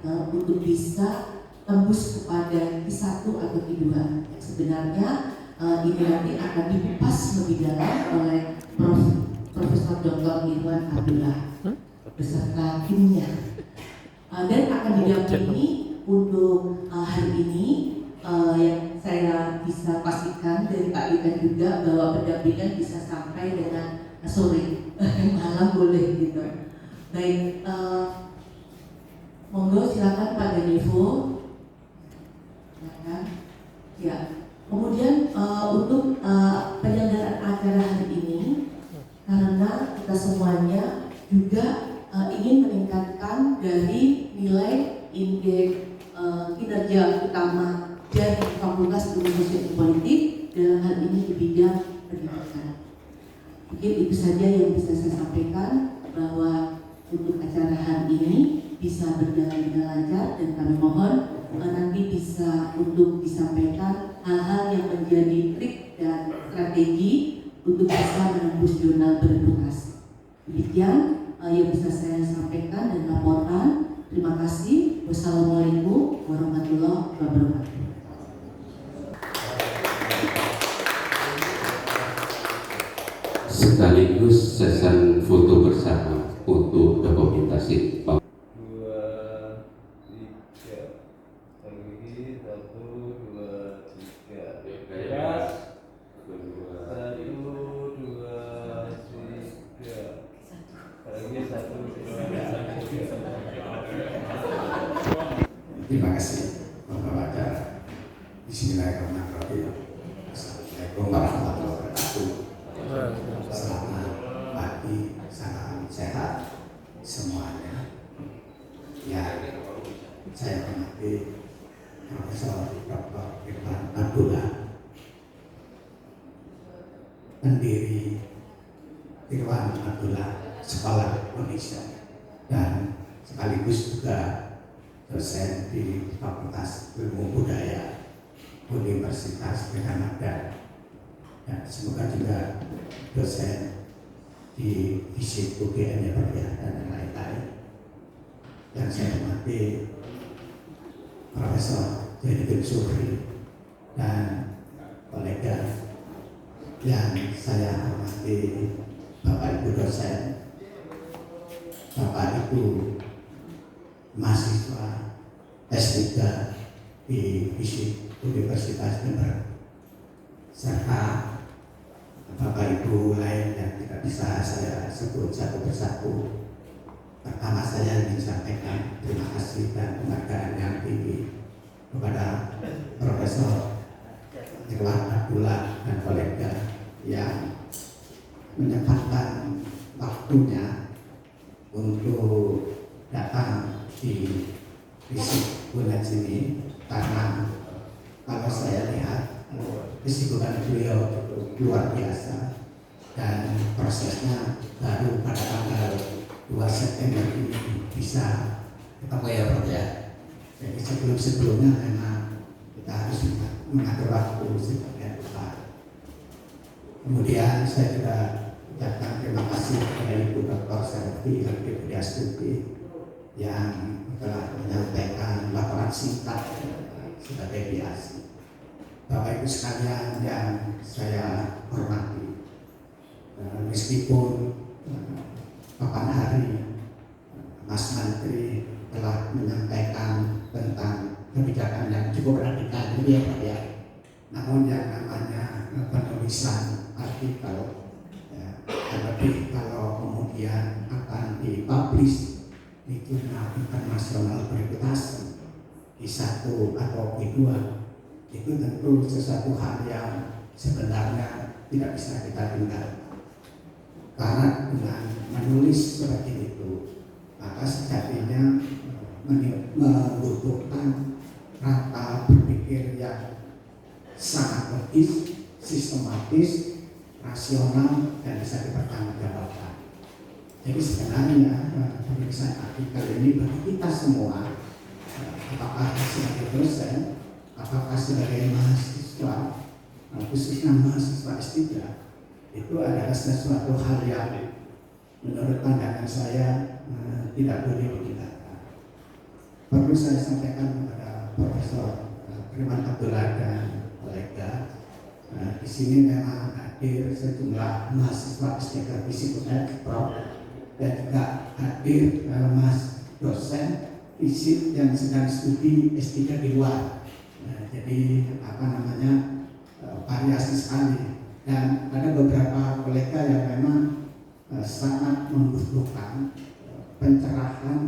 untuk bisa tembus kepada Q1 atau Q2. Sebenarnya ini nanti akan dikupas lebih dalam oleh Profesor Dr. Irwan Abdullah beserta timnya, dan akan didampingi untuk hari ini. Yang saya bisa pastikan dari Pak Iwan juga bahwa pendampingan bisa sampai dengan sore, malam boleh gitu. Baik, monggo silakan Pak Danivo. Ya. Kemudian untuk penyelenggaraan acara hari ini, karena kita semuanya juga ingin meningkatkan dari nilai indeks kinerja utama dari Fakultas Ilmu Sosial Politik dalam hal ini di bidang pendidikan. Mungkin itu saja yang bisa saya sampaikan, bahwa untuk acara hari ini bisa berjalan dengan lancar, dan kami mohon nanti bisa untuk disampaikan hal-hal yang menjadi trik dan strategi untuk bisa menembus jurnal bereputasi. Demikian yang bisa saya sampaikan dan laporkan. Terima kasih. Wassalamualaikum warahmatullahi wabarakatuh. Sekaligus sesi foto bersama untuk dokumentasi. Terima kasih Bapak acara. Bismillahirrahmanirrahim. Assalamualaikum warahmatullahi wabarakatuh. Selamat pagi, salam sehat semuanya. Ya, saya hormati Profesor Dr. Irwan Abdullah, pendiri Irwan Abdullah Sekolah Indonesia, dan sekaligus juga dosen di Fakultas Ilmu Budaya Universitas Gadjah, dan semoga juga dosen di FISIP UGM dan lain-lain. Dan saya hormati Profesor Jainuddin Zuhri dan kolega yang saya hormati, Bapak Ibu dosen, Bapak Ibu mahasiswa S3 di FISIP Universitas Gadjah, serta Bapak Ibu lain yang tidak bisa saya sebut satu persatu. Pertama, saya ingin sampaikan terima kasih dan penghargaan yang tinggi kepada Profesor Irwan Abdullah dan kolega yang menyempatkan waktunya untuk datang di FISIP UNED ini, karena kalau saya lihat kesibukan beliau luar biasa, dan prosesnya baru pada tanggal 2 September ini bisa ketemu ya Prof ya. Jadi sebelumnya memang kita harus mengatur waktu sebagian besar. Kemudian saya juga ucapkan terima kasih kepada Ibu Dr. Selvi Budiastuti yang telah menyampaikan laporan singkat sebagai biasa. Bapak Ibu sekalian yang saya hormati, meskipun kapan hari Mas Menteri telah menyampaikan tentang kebijakan yang cukup radikal ini ya Pak ya, namun yang namanya penulisan artikel ya, terlebih kalau kemudian akan dipublish di jurnal internasional bereputasi Q1 atau Q2, itu tentu sesuatu hal yang sebenarnya tidak bisa kita tinggalkan. Karena dengan menulis seperti itu, maka sejatinya membutuhkan rangka berpikir yang sangat logis, sistematis, rasional, dan bisa dipertanggungjawabkan. Jadi sebenarnya penulisan artikel ini bagi kita semua, apakah sebagai dosen, apakah sebagai mahasiswa, khususnya mahasiswa S3, itu adalah sesuatu hal yang menurut pandangan saya tidak boleh ditinggalkan. perlu saya sampaikan kepada Profesor Firman Abdullah dan kolega. Di sini memang hadir sejumlah mahasiswa S3 Fisik UNED, Prof, dan juga hadir Mas dosen fisik yang sedang studi S3 di luar. Jadi variasi sekali, dan ada beberapa kolega yang memang sangat membutuhkan pencerahan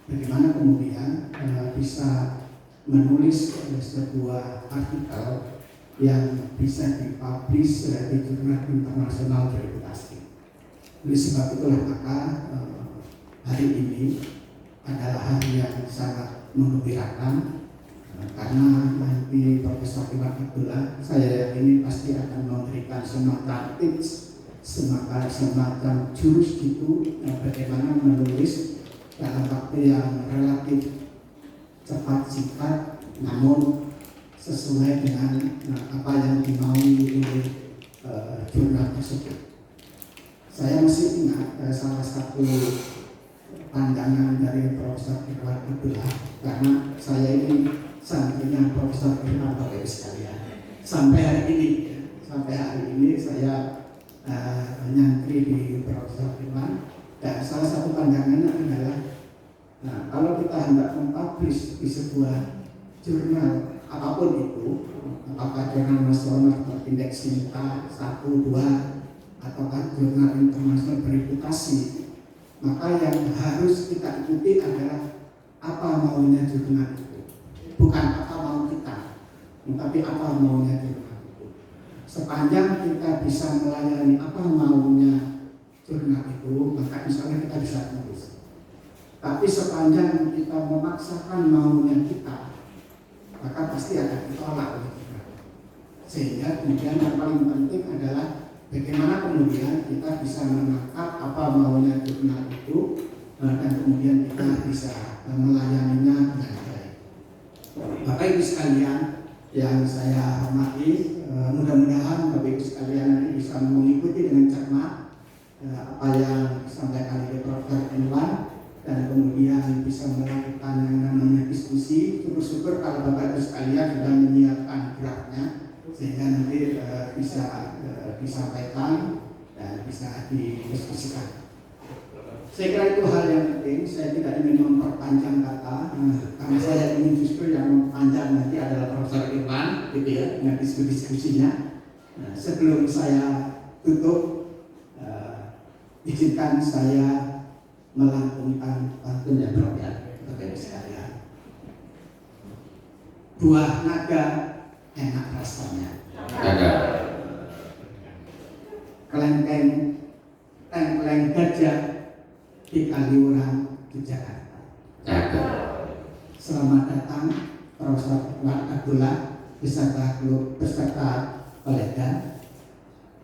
bagaimana kemudian bisa menulis sebuah artikel yang bisa dipublish di jurnal internasional bereputasi. Oleh sebab itulah maka hari ini adalah hari yang sangat menggembirakan, karena nanti Profesor Firman Abdullah, saya yakini pasti akan memberikan semacam tips, semacam jurus gitu, bagaimana menulis dalam waktu yang relatif cepat singkat, namun sesuai dengan apa yang dimaui oleh jurnal tersebut. Saya masih ingat salah satu pandangan dari Profesor Firman Abdullah, karena saya ini santrinya Profesor Firman Bapak Ibu sekalian. Sampai hari ini saya nyantri di Profesor Firman, dan salah satu pandangannya adalah kalau kita hendak mempublish di sebuah jurnal apapun itu, apakah jurnal nasional atau indeks Sinta 1, 2, ataukah jurnal internasional bereputasi, maka yang harus kita ikuti adalah apa maunya jurnal itu, bukan apa mau kita, tapi apa maunya jurnal itu. Sepanjang kita bisa melayani apa maunya jurnal itu, maka insya Allah kita bisa menulis. Tapi sepanjang kita memaksakan maunya kita, maka pasti akan ditolak oleh kita. Sehingga kemudian yang paling penting adalah bagaimana kemudian kita bisa menangkap apa maunya jurnal itu, dan kemudian kita bisa melayaninya dengan baik. Bapak Ibu sekalian yang saya hormati, mudah-mudahan Bapak Ibu sekalian nanti bisa mengikuti dengan cermat apa yang disampaikan oleh Profesor Firman, dan kemudian bisa melakukan yang namanya diskusi. Syukur-syukur kalau Bapak Ibu sekalian sudah menyiapkan draftnya, sehingga nanti bisa disampaikan dan bisa didiskusikan. Saya kira itu hal yang penting. Saya tidak ingin memperpanjang kata, karena saya ingin justru yang memperpanjang nanti adalah Profesor Firman, gitu ya, dengan diskusinya. Sebelum saya tutup, izinkan saya melantunkan pantun yang berbeda, Bapak Ibu sekalian. Buah naga enak rasanya. Kelengkeng tengkleng gajah di Kaliurang di Jakarta. Selamat datang Profesor Firman Abdullah beserta kolega,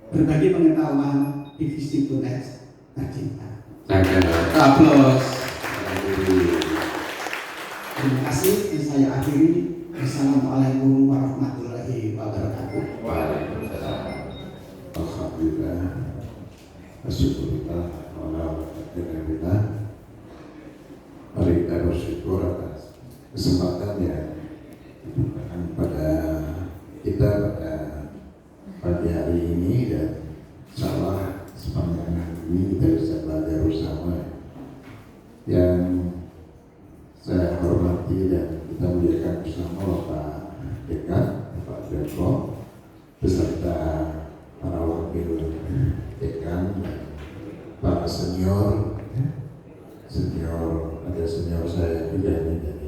berbagi pengetahuan divisi tunas tercinta. Aplaus. Terima kasih. Saya akhiri. Assalamualaikum warahmatullahi wabarakatuh. Waalaikumsalam. Alhamdulillah. Asyukurillah. Alhamdulillah. Mari kita bersyukur atas kesempatan yang diberikan pada kita pada pagi hari ini, dan insyaallah sepanjang hari ini kita bisa belajar bersama. Yang saya hormati dan kita muliakan bersama Bapak Dekan, Bapak Direktur, beserta para wakil dekan dan para senior, ada senior saya juga ini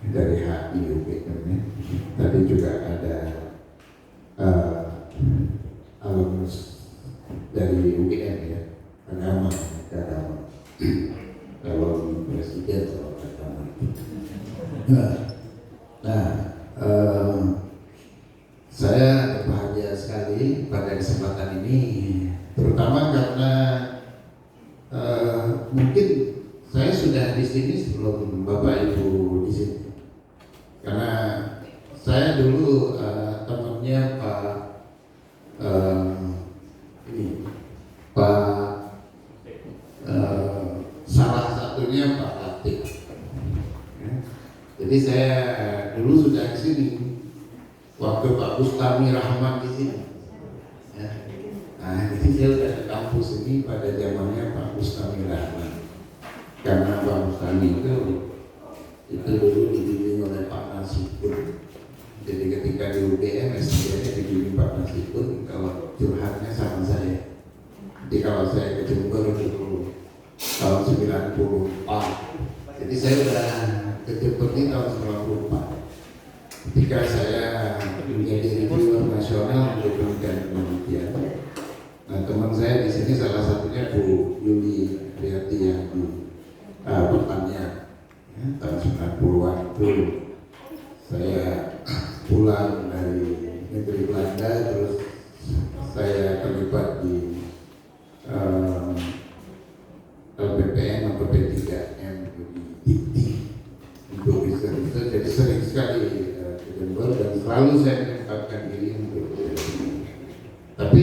dari HI UPM, tadi juga ada alumnus dari UGM ya, agama, calon presiden soal agama. Saya berbahagia sekali pada kesempatan ini, terutama karena mungkin saya sudah di sini sebelum Bapak Ibu di sini, karena saya dulu temannya Pak salah satunya Pak Latif. Jadi saya dulu sudah di sini waktu Pak Bustami Rahman di sini. Ya. Nah, jadi saya sudah ke kampus ini pada zamannya Pak Bustami Rahman. Karena Pak Bustami itu dulu dibimbing oleh Pak Nasibun. Jadi ketika di UGM S3-nya dibimbing Pak Nasibun, kalau curhatnya sama saya. Jadi kalau saya ke Jember dulu tahun 94. Jadi saya udah ke Jember ini tahun 94. Ketika saya menjadi reviewer nasional untuk penelitian penelitian. Nah, teman saya di sini salah satunya Bu Yuli Riyati yang di pertanian. Ya, tahun 90-an itu saya pulang dari negeri Belanda, terus saya terlibat di LPPN atau P3M di Dikti untuk riset. Jadi sering sekali ke Jember dan selalu saya menyempatkan diri untuk tapi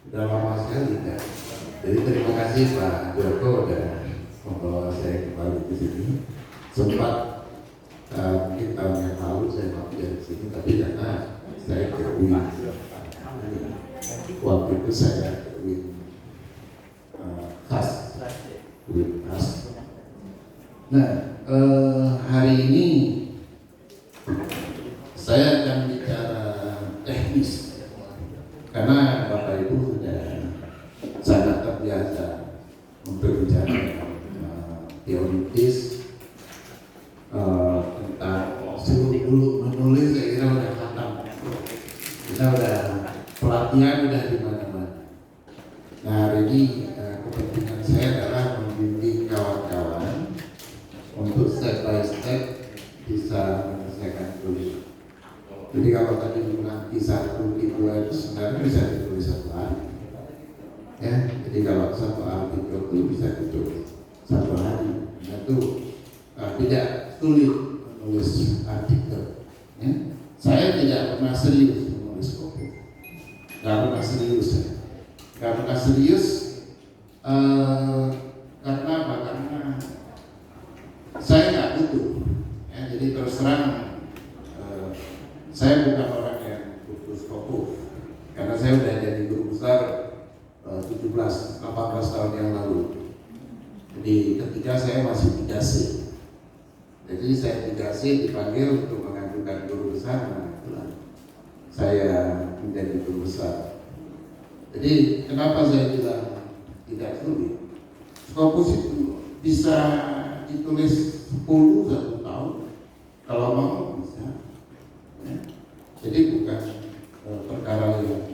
udah lama sekali kan. Jadi terima kasih Pak Joko udah membawa saya kembali ke sini. Sempat mungkin tahun yang lalu saya mampir di sini, tapi karena saya ke UIN. Waktu itu saya ke UIN khas. Nah, hari ini saya akan bicara teknis karena Bapak Ibu sudah sangat terbiasa untuk bicara teoritis tentang suruh dulu menulis. Saya kira udah khatam, kita udah pelatihan udah di mana-mana. Nah, hari ini kepentingan saya adalah membimbing kawan-kawan untuk step by step bisa menyelesaikan tulis. Jadi kalau tadi bilang Q1, Q2 itu sebenarnya bisa ditulis satu hari. Ya, jadi kalau satu artikel itu bisa ditulis satu hari. Nah, itu tidak sulit menulis artikel. Ya. Saya tidak pernah serius menulis kopi. Gak pernah serius ya. Gak pernah serius karena apa? Karena saya nggak butuh. Ya, jadi terus terang saya bukan orang yang butuh fokus. Karena saya udah jadi guru besar 18 tahun yang lalu. Jadi ketika saya masih 3C. Jadi saya 3C dipanggil untuk mengajukan guru besar, nah, saya menjadi guru besar. Jadi kenapa saya bilang tidak sulit? Scopus itu bisa ditulis 10 1 tahun, kalau mau bisa. Ya. Jadi bukan perkara yang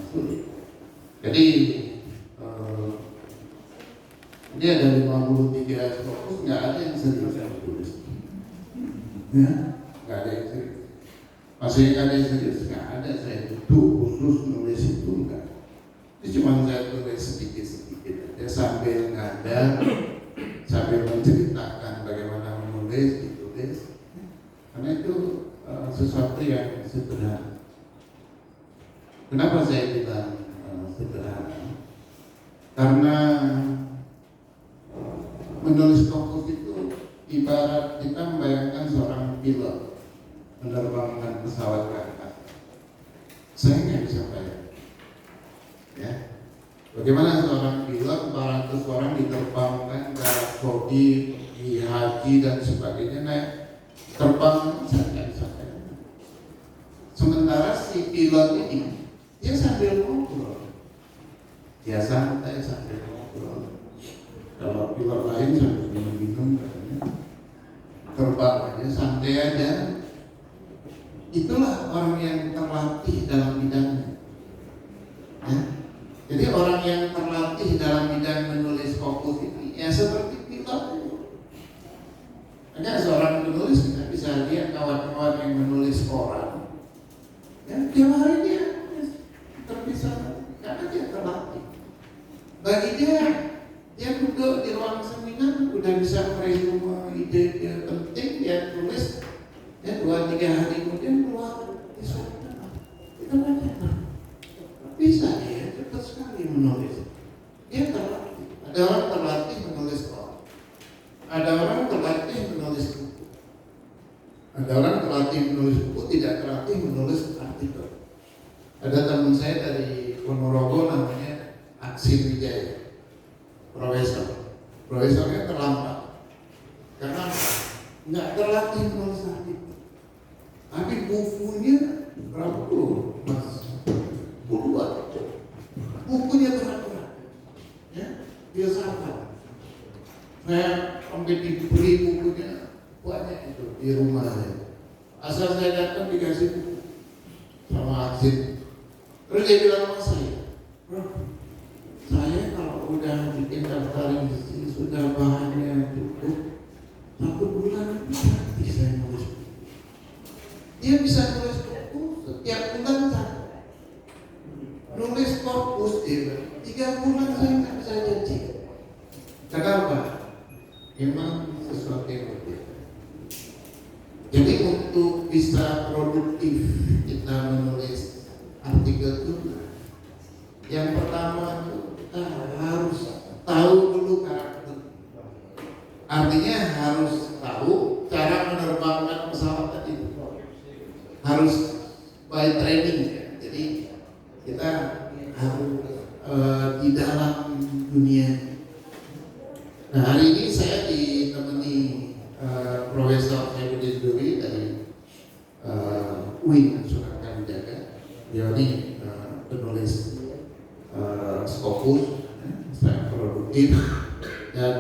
sulit. Jadi ini ada 53 Scopus, nggak ada yang serius ditulis. Ya, nggak ada yang serius. Masih nggak ada yang serius, nggak ada. Saya itu khusus nulis itu enggak. Itu cuma saya tulis sedikit-sedikit aja sambil ngadar, sambil menceritakan bagaimana menulis, ditulis. Karena itu sesuatu yang sederhana. Kenapa saya bilang sederhana? Karena menulis fokus itu ibarat kita membayangkan seorang pilot menerbangkan pesawat ke atas. Saya nggak bisa bayang. Ya, bagaimana seorang pilot 400 orang diterbangkan ke Arab Saudi, di haji dan sebagainya, naik terbang, saya nggak bisa bayang. Sementara si pilot ini dia sambil ngobrol, dia santai sambil ngobrol. Kalau pilot lain sambil minum-minum katanya, terbang aja santai aja. Itulah orang yang terlatih dalam bidangnya. Ya. Jadi orang yang terlatih dalam bidang menulis fokus ini ya seperti pilot. Ada seorang penulis, kita bisa lihat kawan-kawan yang menulis koran. Ya, tiap hari dia terpisah karena dia terlatih. Bagi dia duduk di ruang seminar udah bisa meresume ide dia penting, dia tulis, ya 2-3 hari kemudian keluar di sana. Kita baca, bisa dia cepat sekali menulis. Dia terlatih. Ada orang terlatih menulis koran, ada orang terlatih menulis buku. Ada orang terlatih menulis buku, tidak terlatih menulis artikel. Ada teman saya dari Ponorogo namanya Aksin Wijaya, profesor. Profesornya terlambat karena nggak terlatih menulis artikel. Tapi bukunya berapa puluh, mas? Puluhan. Bukunya berat-berat, ya, dia sabar. Saya sampai diberi bukunya banyak itu di rumah saya. Asal saya datang dikasih buku sama Aksin. Terus dia bilang sama saya, bro, saya kalau udah bikin daftar isi sudah bahannya cukup, 1 bulan nanti saya nulis buku. Dia bisa nulis buku setiap bulan satu. Nulis korpus dia 3 bulan saya nggak bisa janji. Kenapa? Memang sesuatu yang berbeda. Jadi untuk bisa produktif kita menulis artikel itu, yang pertama itu kita harus tahu dulu karakter. Artinya harus tahu cara menerbangkan pesawat tadi. Harus by training ya. Jadi kita harus di dalam dunia. Nah, hari ini saya ditemani Profesor Saifuddin Duri dari UIN Surakarta Dijaga. Dia ini penulis Scopus, saya produktif, dan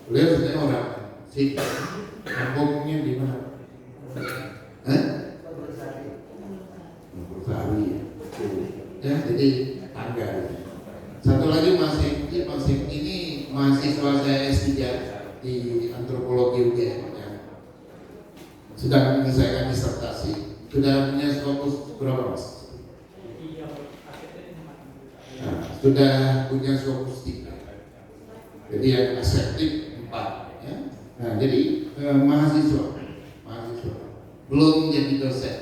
beliau sebenarnya orang sih, kampungnya di mana? Sari, ya, jadi tangga. Satu lagi Mas Hengki ini mahasiswa saya S3 di antropologi UGM, ya. Sudah menyelesaikan disertasi, sudah punya Scopus berapa Mas? Nah, sudah punya Scopus 3. Jadi yang aseptik 4, ya. Nah, jadi mahasiswa belum jadi dosen.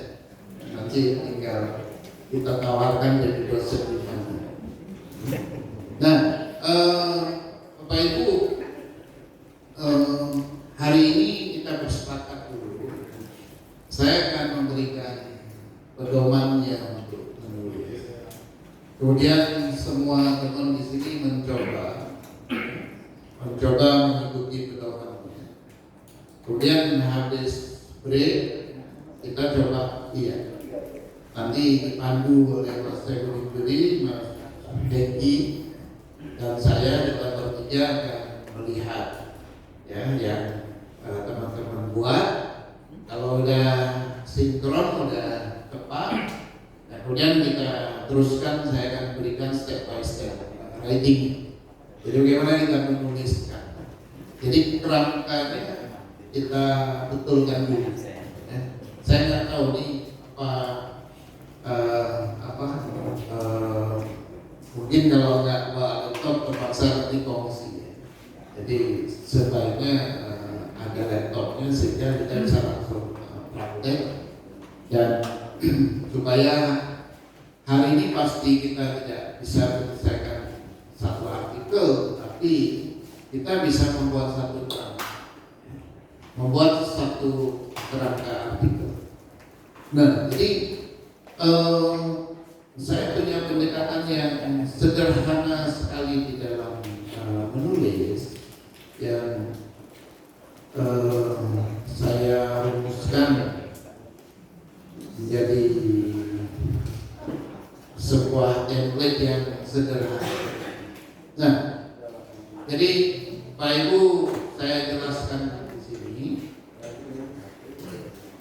Nanti tinggal kita tawarkan jadi dosen di mana. Nah, Bapak Ibu, hari ini kita bersepakat dulu. Saya akan memberikan pedomannya untuk menulis. Kemudian semua teman di sini mencoba mengikuti pedomannya. Kemudian habis break kita coba nanti dipandu oleh Mas Saifuddin Duri, Mas Hengki, dan saya kita bertiga akan melihat ya yang teman-teman buat. Kalau udah sinkron, udah tepat, nah, kemudian kita teruskan. Saya akan berikan step by step writing. Jadi bagaimana kita menuliskan. Jadi kerangkanya kita betulkan dulu. Saya nggak tahu nih mungkin kalau nggak bawa laptop terpaksa nanti kongsi. Jadi sebaiknya ada laptopnya sehingga kita bisa langsung praktek, dan supaya hari ini pasti kita tidak bisa menyelesaikan satu artikel, tapi kita bisa membuat satu kerangka artikel. Nah, jadi saya punya pendekatan yang sederhana sekali di dalam menulis, yang saya rumuskan menjadi sebuah template yang sederhana. Nah, jadi Pak Ibu, saya jelaskan di sini.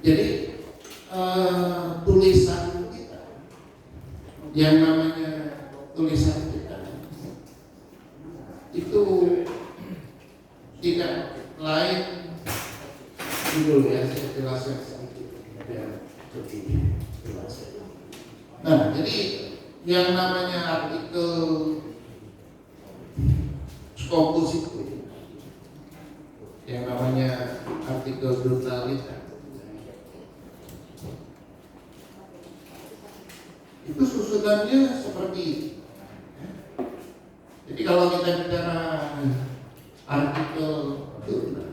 Jadi tulisan kita, yang namanya tulisan kita itu tidak lain, dulu ya saya jelaskan sedikit biar lebih jelas. Nah, jadi yang namanya artikel Scopus itu, yang namanya artikel jurnalita, itu susunannya seperti ini. Jadi kalau kita bicara artikel jurnal,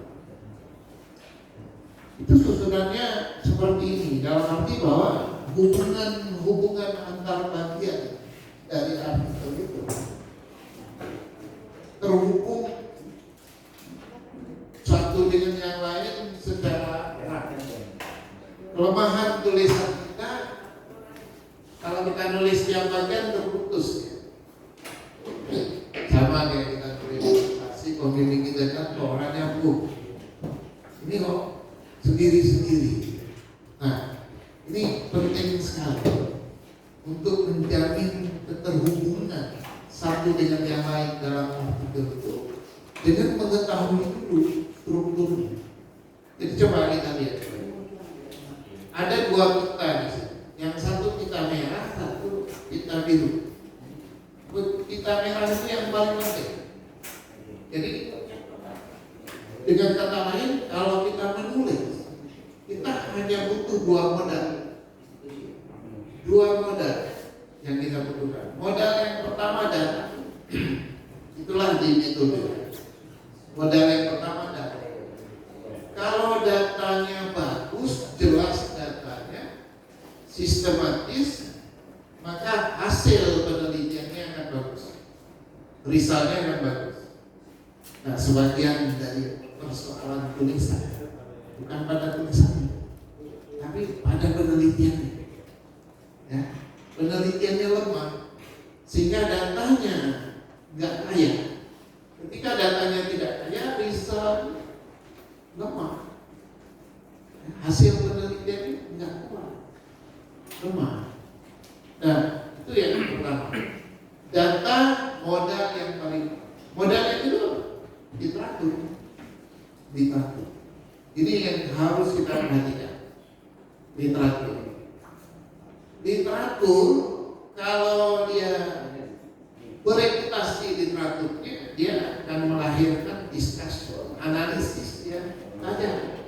Itu susunannya seperti ini, dalam arti bahwa hubungan antar bagian dari artikel itu terhubung satu dengan yang lain secara erat. Kelemahan tulisan kita, kalau kita nulis tiap bagian terputus. Sama kayak kita tulis si pemilih kita kan orangnya ini kok sendiri-sendiri. Nah, ini penting sekali untuk menjamin keterhubungan satu dengan yang lain dalam artikel itu dengan mengetahui dulu strukturnya. Jadi coba kita lihat. Ada dua pita di sini. Yang satu pita merah, satu pita biru. Pita merah itu yang paling penting. Jadi dengan kata lain, kalau kita menulis, kita hanya butuh dua modal yang kita butuhkan. Modal yang pertama data. Itulah di metode. Modal yang pertama data. Kalau datanya bagus, jelas datanya, sistematis, maka hasil penelitiannya akan bagus, risalnya akan bagus. Nah, sebagian dari persoalan tulisan bukan pada tulisannya, tapi pada penelitiannya. Ya, penelitiannya lemah, sehingga datanya nggak kaya. Ketika datanya tidak kaya, risal lemah. Hasil penelitiannya nggak kuat, lemah. Nah, itu yang pertama. Data modal yang paling itu literatur. Ini yang harus kita perhatikan. Literatur kalau dia bereputasi literaturnya, dia akan melahirkan discussion, analisis yang tajam.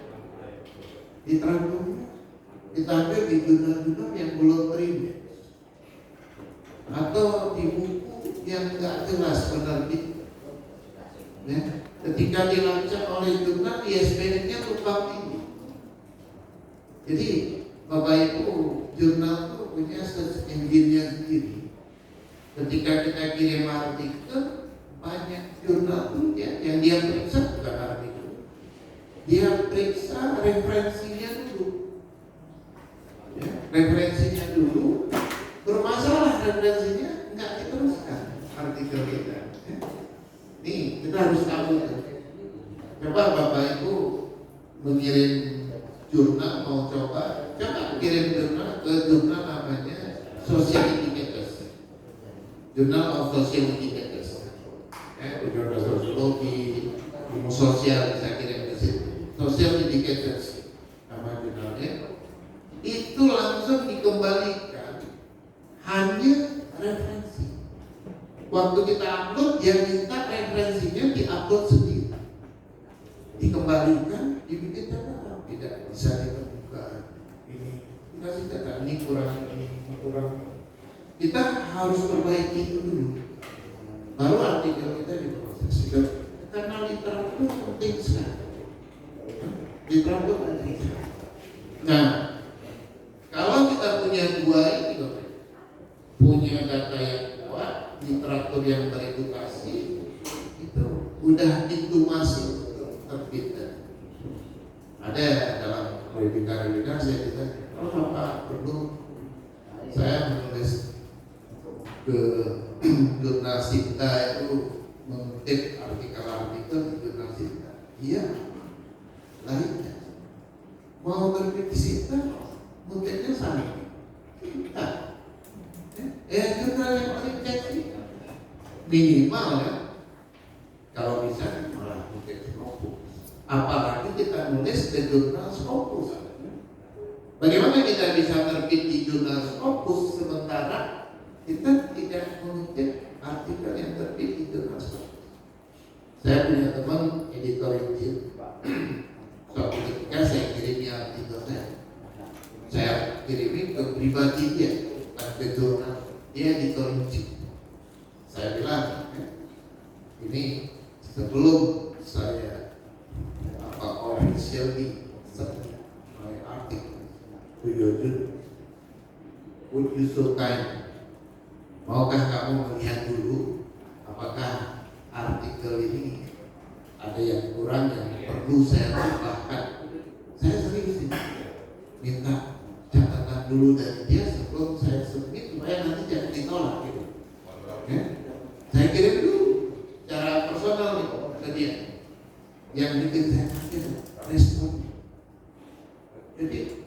Literaturnya ditampil di jurnal-jurnal yang belum terima atau di buku yang nggak jelas penerbit. Ya, ketika dirancang oleh jurnal, ISBN-nya tumpang tinggi. Jadi Bapak Ibu, jurnal itu punya search engine-nya sendiri. Ketika kita kirim artikel, banyak jurnal itu yang dia periksa bukan artikel, dia periksa referensinya dulu. Ya, referensinya dulu, bermasalah referensinya, nggak diteruskan artikel kita. Ya. Nih, kita harus tahu itu. Coba Bapak Ibu mengirim jurnal, mau coba kirim jurnal ke jurnal namanya Social Indicators, Journal of Social Indicators. Jurnal sosiologi, ilmu sosial bisa kirim ke situ. Social Indicators nama jurnalnya. Itu langsung dikembalikan hanya referensi. Waktu kita upload, dia minta referensinya diupload sendiri, dikembalikan, dibikin catatan, tidak bisa ditemukan. Ini dikasih catatan, ini kurang. Kita harus perbaiki itu dulu, baru artikel kita diproses. Karena literatur penting sekali. Literatur penting sekali. Nah, kalau kita punya dua ini, punya data yang kuat, literatur yang teredukasi, itu udah pintu masuk terbitan. Ada dalam webinar saya kita, kalau Bapak perlu saya menulis ke jurnal Sinta itu, mengutip artikel di jurnal Sinta. Iya, lainnya mau terbit di Sinta, mungkinnya sama Sinta. Jurnal yang paling kecil minimal ya, kalau bisa malah mungkin Scopus. Apalagi kita nulis di jurnal Scopus. Bagaimana kita bisa terbit di jurnal Scopus sementara kita tidak mengutip artikel yang terbit di jurnal Scopus? Saya punya teman editor-in-chief. Suatu ketika saya kirimi artikel saya kirimi ke pribadi dia, bukan ke jurnal. Dia editor-in-chief. Saya bilang, ini sebelum saya officially to your journal. Would you so kind? Maukah kamu melihat dulu apakah artikel ini ada yang kurang yang perlu saya tambahkan? Saya sering sih minta catatan dulu dari dia sebelum saya submit supaya nanti jangan ditolak gitu. Ya? Saya kirim dulu secara personal nih ke dia. Yang bikin saya kaget respon. Jadi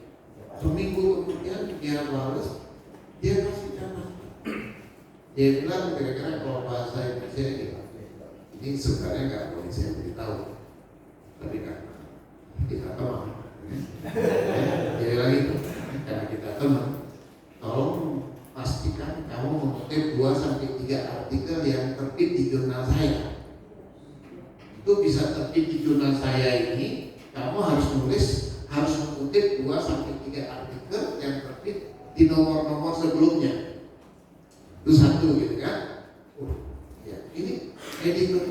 seminggu kemudian dia balas, dia kasih catatan. Dia bilang kira-kira kalau bahasa Indonesia ini sebenarnya nggak boleh saya beritahu, tapi karena kita teman, dia bilang itu karena kita teman, tolong pastikan kamu mengutip 2-3 artikel yang terbit di jurnal saya. Itu bisa terbit di jurnal saya ini, kamu harus mengutip 2-3 artikel yang terbit di nomor-nomor sebelumnya. Itu satu gitu kan. Ya, ini editor.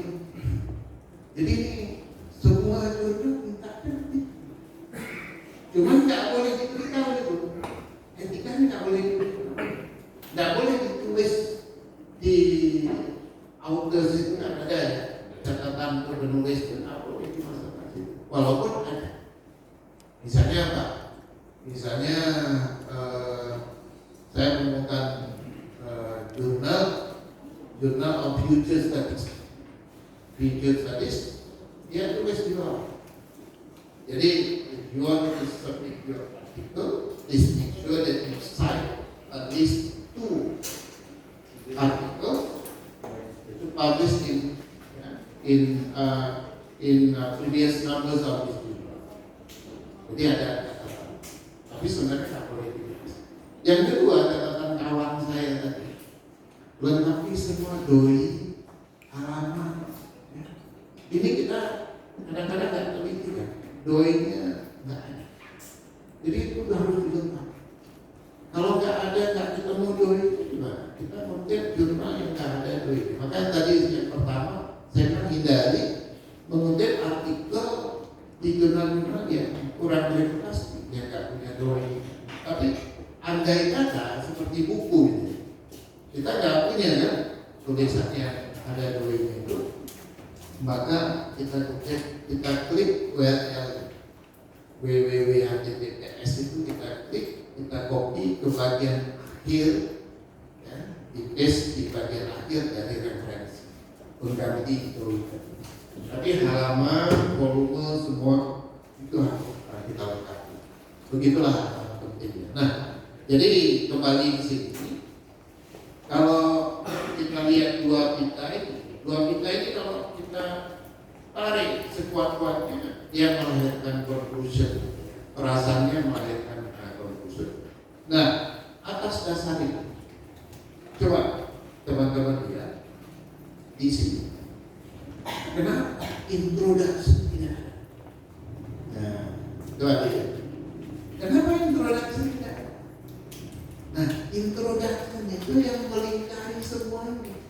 Jadi ini semua jurnal minta terbit. Cuman nggak boleh diberitahu itu. Etika nggak boleh diberitahu. Nggak boleh ditulis di authors itu kan ada ya, catatan untuk penulis itu nggak boleh dimasukkan situ. Walaupun ada. Misalnya apa? Misalnya saya menemukan Journal of Future Studies. Future Studies, dia tulis di bawah. Jadi, if you want to submit your article, please make sure that you cite at least 2 articles to publish in previous numbers of this journal. Jadi ada catatan. Tapi sebenarnya tak boleh ditulis. Yang kedua, catatan kawan saya tadi. Lengkapi semua doi, halaman. Ya. Ini kita kadang-kadang nggak teliti kan, doinya nggak ada. Jadi itu harus dilengkapi. Kalau nggak ada, nggak ketemu doi itu gimana? Kita mungkin jurnal yang nggak ada doi. Makanya tadi yang pertama saya menghindari mengutip artikel di jurnal-jurnal yang kurang reputasi, yang nggak punya doi. Tapi andai kata seperti buku ini. Kita nggak punya kan tulisannya ada doi itu, maka kita klik URL www.https itu kita klik, kita copy ke bagian akhir, ya, di paste di bagian akhir dari referensi pengganti itu. Tapi halaman, volume semua itu harus kita lengkapi. Begitulah pentingnya. Nah, jadi kembali ke sini. Kalau kita lihat dua pita ini kalau kita tarik sekuat-kuatnya, dia melahirkan conclusion, perasaannya melahirkan conclusion. Nah, atas dasar itu, coba teman-teman lihat di sini. Kenapa introduction tidak ada? Nah, coba lihat. Kenapa introduction tidak ada? Nah, introduction itu yang melingkari semuanya.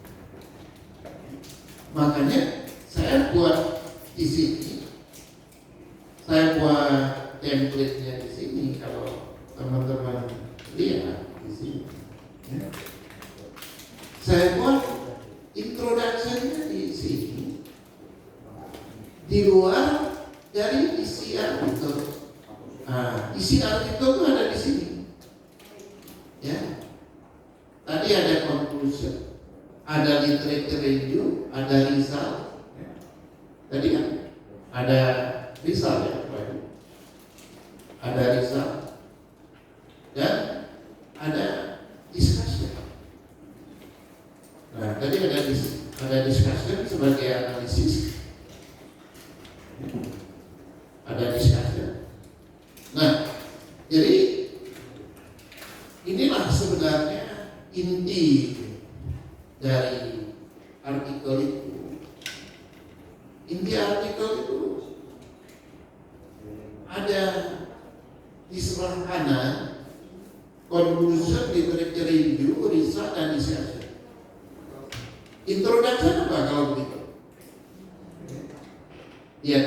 Makanya saya buat di sini, saya buat template-nya di sini. Kalau teman-teman lihat di sini, ya. Saya buat introduction-nya di sini, di luar dari isi artikel. Nah, isi artikel itu ada di sini. Ya, tadi ada conclusion, ada literature review, ada result. Ya. Tadi kan ada result ya, ada result dan ada discussion. Nah, tadi ada discussion sebagai analisis, ada discussion. Nah, jadi inilah sebenarnya inti dari artikel itu. Inti artikel itu ada di sebelah kanan, conclusion, literature review, result, dan discussion. Introduction apa kalau begitu? Ya,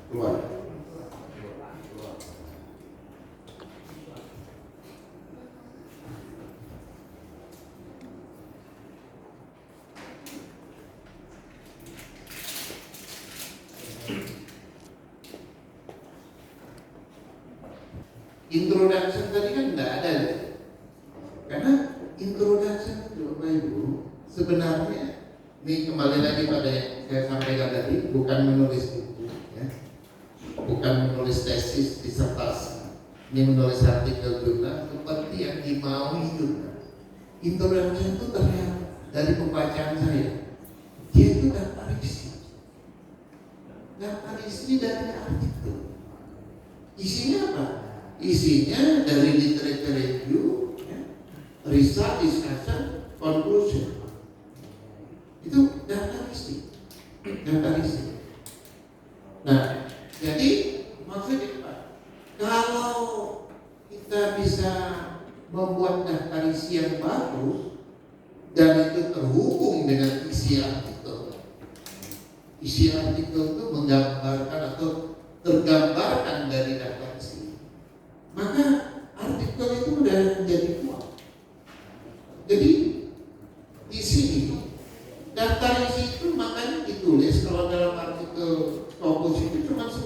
keluar. Introduction tadi kan tidak ada ya. Karena introduction itu Bapak Ibu sebenarnya ini kembali lagi pada yang saya sampaikan tadi, bukan menulis buku ya. Bukan menulis tesis disertasi. Ini menulis artikel jurnal seperti yang dimaui jurnal. Introduction itu terlihat dari pembacaan saya. Dia itu daftar isi. Daftar isi dari artikel. Isinya apa? Isinya dari literature review, ya, result, discussion, conclusion. Itu daftar isi. Daftar isi. Nah, jadi maksudnya apa? Kalau kita bisa membuat daftar isi yang bagus dan itu terhubung dengan isi artikel. Isi artikel itu menggambarkan atau tergambarkan dari daftar isi. Maka artikel itu sudah menjadi kuat. Jadi di sini daftar isi itu makanya ditulis kalau dalam artikel Scopus itu cuma 10%.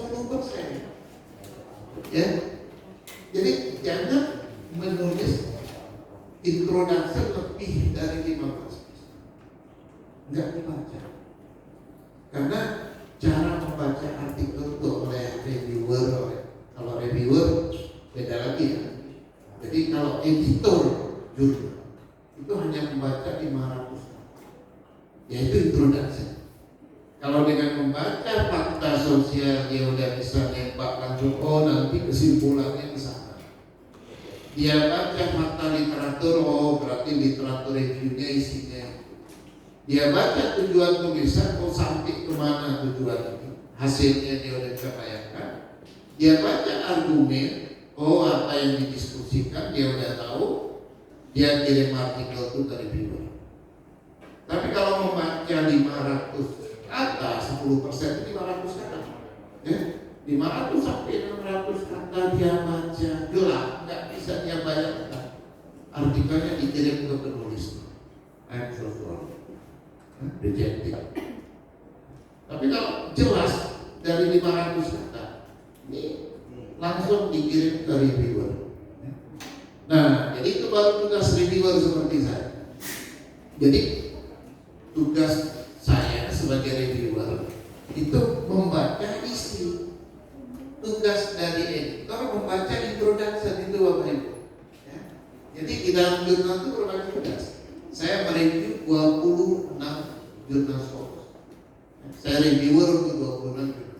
Ya, jadi jangan menulis introduction lebih dari 15%. Enggak dibaca. Karena cara membaca artikel itu oleh reviewer, kalau reviewer beda lagi ya. Jadi kalau editor jurnal itu hanya membaca 500, yaitu introduction. Kalau dengan membaca fakta sosial dia udah bisa nembak langsung, oh nanti kesimpulannya ke sana. Dia baca fakta literatur, oh berarti literatur reviewnya isinya. Dia baca tujuan tulisan, oh sampai kemana tujuan ini, hasilnya dia udah bisa bayangkan. Dia baca argumen, oh apa yang didiskusikan dia udah tahu. Dia kirim artikel itu ke reviewer. Tapi kalau membaca 500 kata, 10% itu 500 kata, ya, 500 sampai 600 kata dia baca, gelap, nggak bisa dia bayangkan. Artikelnya dikirim ke penulis, I'm so sorry, rejected. Tapi kalau jelas dari 500 kata, ini langsung dikirim ke reviewer. Nah, jadi itu baru tugas reviewer seperti saya. Jadi tugas saya sebagai reviewer itu membaca isi. Tugas dari editor membaca introduction itu Bapak Ibu. Ya. Jadi di dalam jurnal itu berbagai tugas. Saya mereview 26 jurnal Scopus. Saya reviewer untuk 26 jurnal.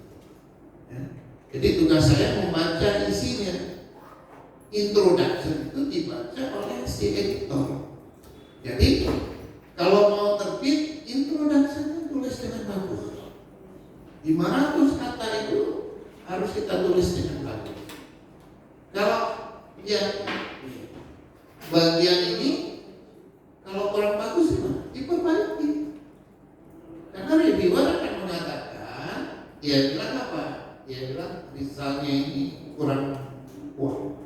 Ya. Jadi tugas saya membaca isinya. Introduction itu dibaca oleh si editor. Jadi kalau mau terbit, introduction tulis dengan bagus. 500 kata itu harus kita tulis dengan bagus. Kalau yang bagian ini kalau kurang bagus gimana? Diperbaiki. Karena reviewer akan mengatakan, dia bilang apa? Dia bilang misalnya ini kurang kuat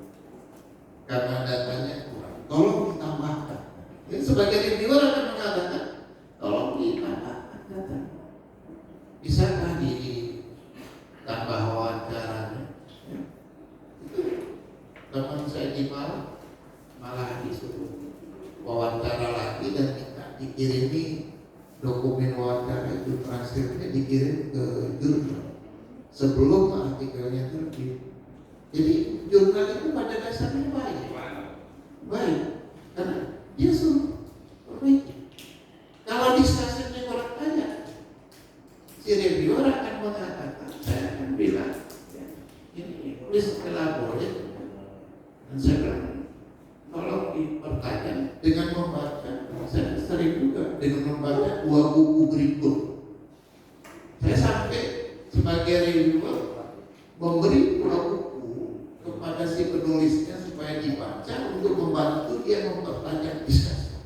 karena datanya kurang, tolong ditambahkan. Jadi sebagai reviewer akan mengatakan, tolong ditambahkan data. Bisakah ditambah wawancaranya? Ya. Itu teman saya di malah disuruh wawancara lagi dan kita dikirimi dokumen wawancara itu, transkripnya dikirim ke jurnal sebelum artikelnya terbit. Jadi jurnal itu pada dasarnya baik, karena dia suruh perbaiki. Kalau discussionnya kurang banyak, si reviewer akan mengatakan, saya akan bilang, ya, ini tulis elaborate, dan saya bilang, tolong dipertanyakan dengan membaca. Saya sering juga dengan membaca 2 buku berikut. Saya sampai sebagai reviewer memberi 2 buku kepada si penulisnya supaya dibaca untuk membantu dia mempertanyakan diskusi.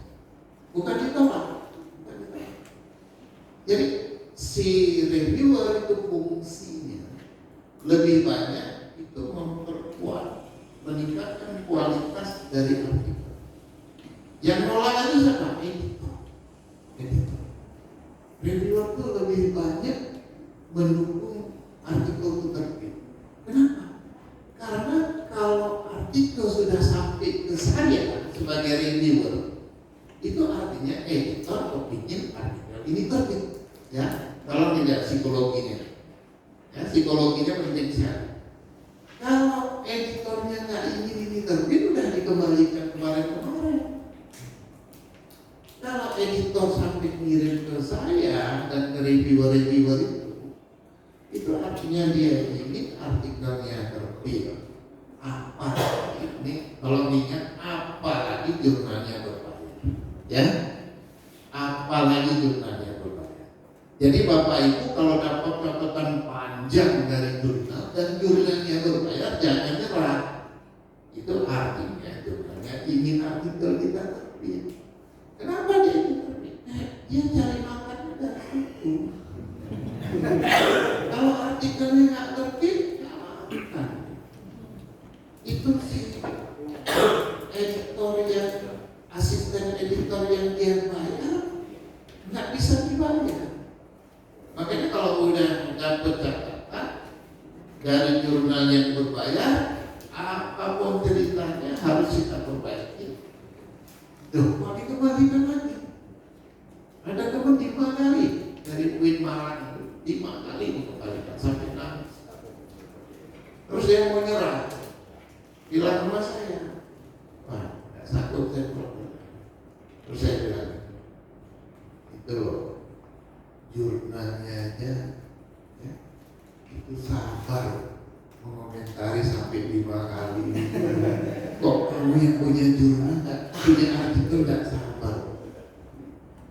Bukan ditolak. Jadi si reviewer itu fungsinya lebih banyak itu memperkuat, meningkatkan kualitas dari artikel. Yang nolak itu siapa? Editor. Reviewer itu lebih banyak mendukung artikel itu terbit. Kenapa? Karena kalau saya sebagai reviewer, itu artinya editor kepingin artikel ini terbit, ya. Kalau tidak psikologinya, ya, psikologinya penting sekali. Kalau editornya nggak ingin ini terbit, udah dikembalikan kemarin-kemarin. Kalau editor sampai ngirim ke saya dan ke reviewer itu artinya dia ingin artikelnya terbit. Apalagi ini kalau ingat, apalagi jurnalnya berbayar, ya, apalagi jurnalnya berbayar. Jadi Bapak Ibu kalau dapat catatan panjang dari jurnal dan jurnalnya berbayar, jangan nyerah. Itu artinya jurnalnya ingin artikel kita terbit. Kenapa dia ingin terbit? Dia cari makannya dari situ. Kalau artikelnya nggak terbit, nggak makan. Itu sih editor yang asisten editor yang dia bayar nggak bisa dibayar. Makanya kalau udah dapat catatan dari jurnal yang berbayar, apapun ceritanya harus kita perbaiki. Tuh, mau dikembalikan lagi. Ada teman 5 kali dari UIN Malang, 5 kali dikembalikan sampai nangis. Terus dia mau nyerah. Bilang sama saya, wah, gak sanggup saya problem. Terus saya bilang, itu loh, jurnalnya aja, ya, itu sabar mengomentari sampai 5 kali. Kok kamu yang punya jurnal, punya artikel gak sabar?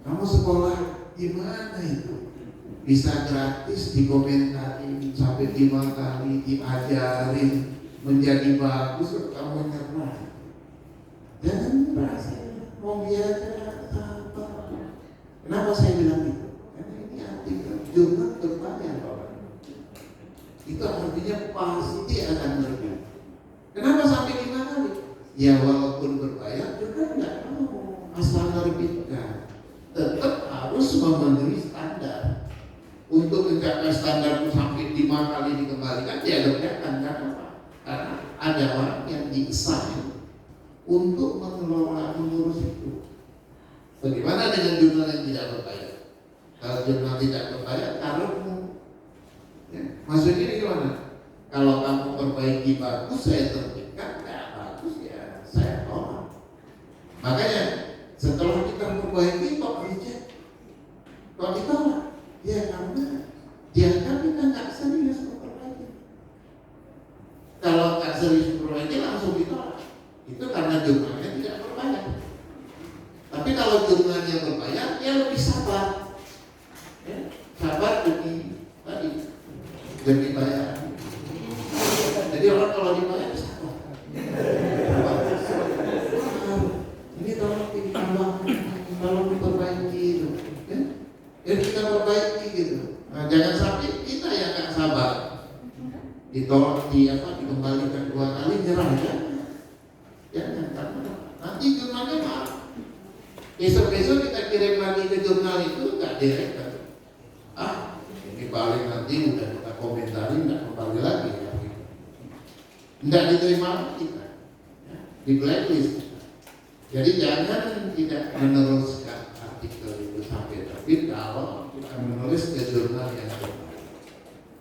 Kamu sekolah gimana itu? Bisa gratis dikomentari sampai 5 kali, diajarin menjadi bagus, kamu nyerah. Jangan merasa mau biasa sabar. Kenapa saya bilang itu? Karena ini artikel jurnal berbayar, Bapak. Itu artinya pasti akan terbit. Kenapa sampai 5 kali? Ya walaupun berbayar juga nggak mau asal terbitkan. Tetap harus memenuhi standar. Untuk mencapai standar itu sampai 5 kali dikembalikan, ya kerjakan. Karena karena ada orang yang diassign untuk mengelola, mengurus itu. Bagaimana dengan jurnal yang tidak berbayar? Kalau jurnal tidak berbayar, taruhmu. Ya, maksudnya gimana? Kalau kamu perbaiki bagus, saya terbitkan. Nggak bagus, ya saya tolak. Makanya setelah kita perbaiki, kok reject? Kok ditolak? Ya karena dianggap kita nggak serius memperbaiki. Kalau nggak serius memperbaiki langsung ditolak. Itu karena jurnalnya tidak berbayar. Tapi kalau jurnalnya berbayar, ya lebih sabar. Ya, sabar demi bayar. Jadi orang kalau dibayar sabar. Ini tolong ditambah, tolong diperbaiki itu. Ya? Jadi kita perbaiki gitu. Nah, jangan sampai kita yang nggak sabar. Ditolak dikembalikan 2 kali nyerah ya. Jangan, karena nanti jurnalnya maaf. Besok-besok kita kirim lagi ke jurnal itu nggak direct. Ini paling nanti udah kita komentari nggak kembali lagi ya. Nggak diterima kita, ya, di blacklist. Jadi jangan tidak meneruskan artikel itu sampai terbit kalau kita menulis ke jurnal yang berbayar.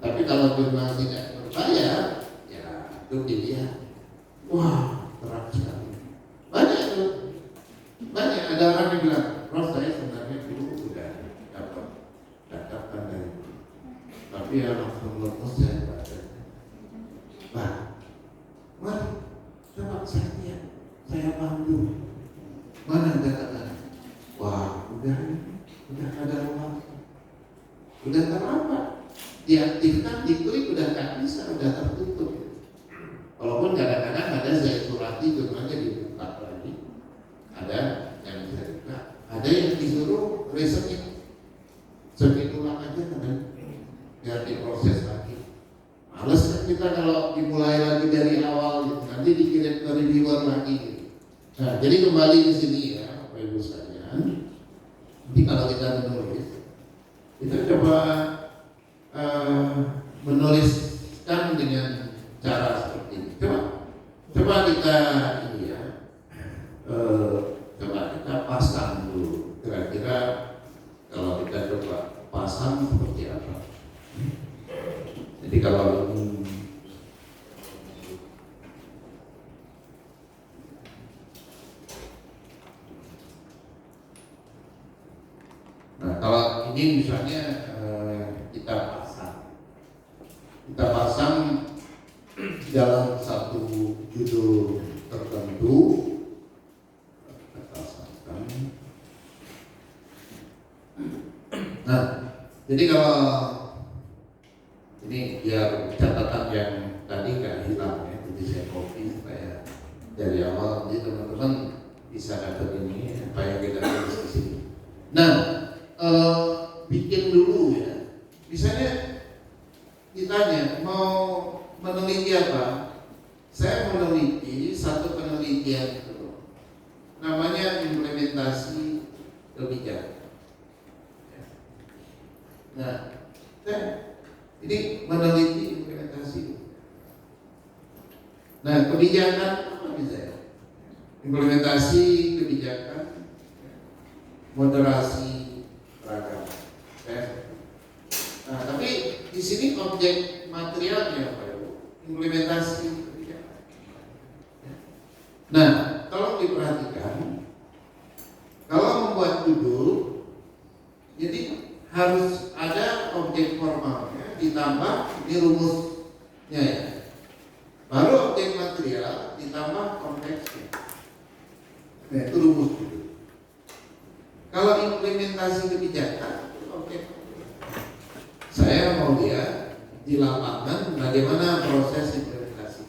Tapi kalau jurnal tidak berbayar, ya itu dilihat. Wah, berat sekali. Banyak tuh. Banyak ada orang yang bilang, Prof, saya sebenarnya dulu sudah dapatkan dari itu. Tapi ya langsung lepas saya baca. Nah, mari coba saya pandu. Mana data-data? Wah, udah ada ruang. Udah terlambat. Diaktifkan, diklik udah nggak bisa, udah tertutup. Walaupun kadang-kadang ada saya surati jurnalnya dibuka lagi. Ada yang bisa dibuka. Ada yang disuruh reset ulang aja kan, biar diproses lagi. Males kan kita kalau dimulai lagi dari awal gitu. Nanti dikirim ke reviewer lagi gitu. Nah, jadi kembali ke sini ya, Bapak Ibu sekalian. Nanti kalau kita menulis, kita coba menuliskan dengan cara seperti ini. Coba kita ini ya, ini misalnya kita pasang dalam satu judul tertentu, kita pasangkan. Nah, jadi kalau ini biar catatan yang tadi nggak hilang ya, jadi saya copy supaya dari awal jadi teman-teman bisa dapat ini apa yang kita tulis di sini. Nah, bikin dulu ya. Misalnya ditanya mau meneliti apa? Saya meneliti satu penelitian itu namanya implementasi kebijakan. Nah, ini meneliti implementasi. Nah, kebijakan apa bisa? Implementasi kebijakan, moderasi beragam. Nah, tapi di sini objek materialnya apa ya? Implementasi kebijakan. Nah, tolong diperhatikan, kalau membuat judul, jadi harus ada objek formalnya ditambah ini rumusnya ya. Baru objek material ditambah konteksnya. Nah, itu rumus judul. Kalau implementasi kebijakan, objek saya mau lihat di lapangan bagaimana proses implementasi.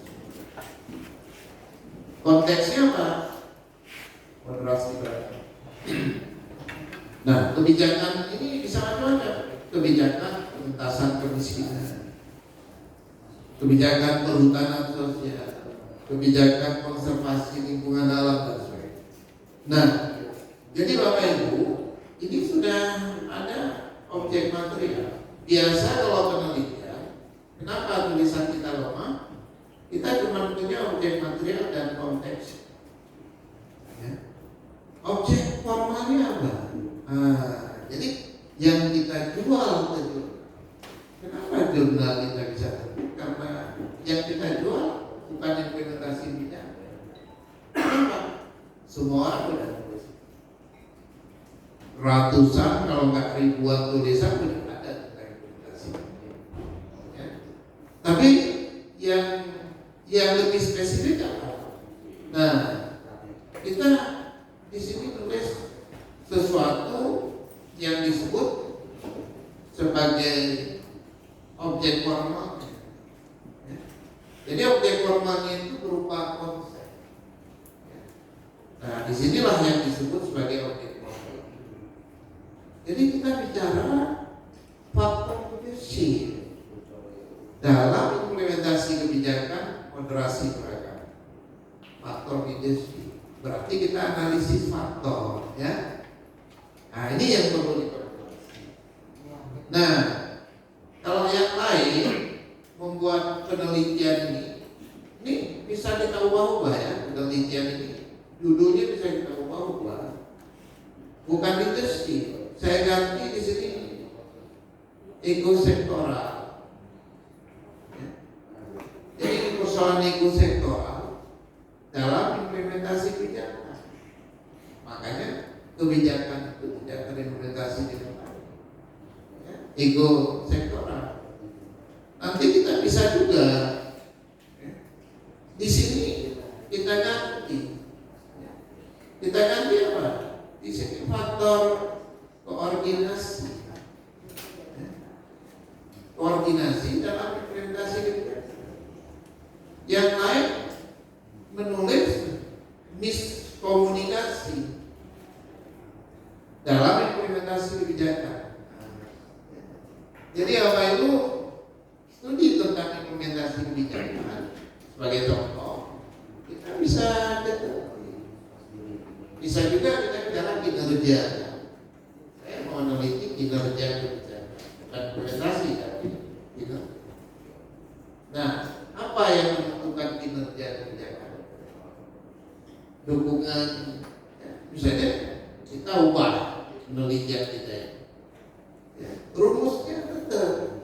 Konteksnya apa? Moderasi beragam. Nah, kebijakan ini bisa macam-macam. Kebijakan pengentasan kemiskinan, kebijakan perhutanan sosial, kebijakan konservasi lingkungan alam dan sebagainya. Nah, jadi Bapak Ibu, ini sudah ada objek material. Biasa kalau penelitian, kenapa tulisan kita lemah? Kita cuma punya objek material dan konteks. Ya. Objek formalnya apa? Jadi yang kita jual ke jurnal. Kenapa jurnal kita bisa terbit? Karena yang kita jual bukan implementasi bidang. Kenapa? Semua orang sudah tulis. Ratusan kalau nggak ribuan tulisan sudah ada tentang implementasi. Ya. Tapi yang lebih spesifik apa? Nah, kita di sini tulis sesuatu yang disebut sebagai objek formal. Ya. Jadi objek formalnya itu berupa konsep. Ya. Nah, disinilah yang disebut sebagai objek formal. Jadi kita bicara faktor leadership dalam implementasi kebijakan moderasi beragam. Faktor leadership berarti kita analisis faktor, ya. Nah, ini yang perlu diperhatikan. Nah, kalau yang lain membuat penelitian ini bisa kita ubah-ubah ya, penelitian ini. Judulnya bisa kita ubah-ubah. Bukan leadership. Saya ganti di sini ekosektoral. Ya. Jadi persoalan ekosektoral dalam implementasi kebijakan. Makanya kebijakan itu tidak terimplementasi dengan baik. Ya, ego sektoral. Nanti kita bisa juga ya, di sini kita ganti. Ya, kita ganti apa? Di sini faktor koordinasi. Ya, koordinasi dalam implementasi kebijakan. Yang lain menulis miskomunikasi dalam implementasi kebijakan. Jadi apa itu studi tentang implementasi kebijakan sebagai contoh kita bisa juga kita bicara kinerja. Saya mau meneliti kinerja kebijakan, bukan implementasi tapi kinerja. Nah, apa yang menentukan kinerja kebijakan? Dukungan, ya, misalnya kita ubah penelitian kita ya. Rumusnya tetap.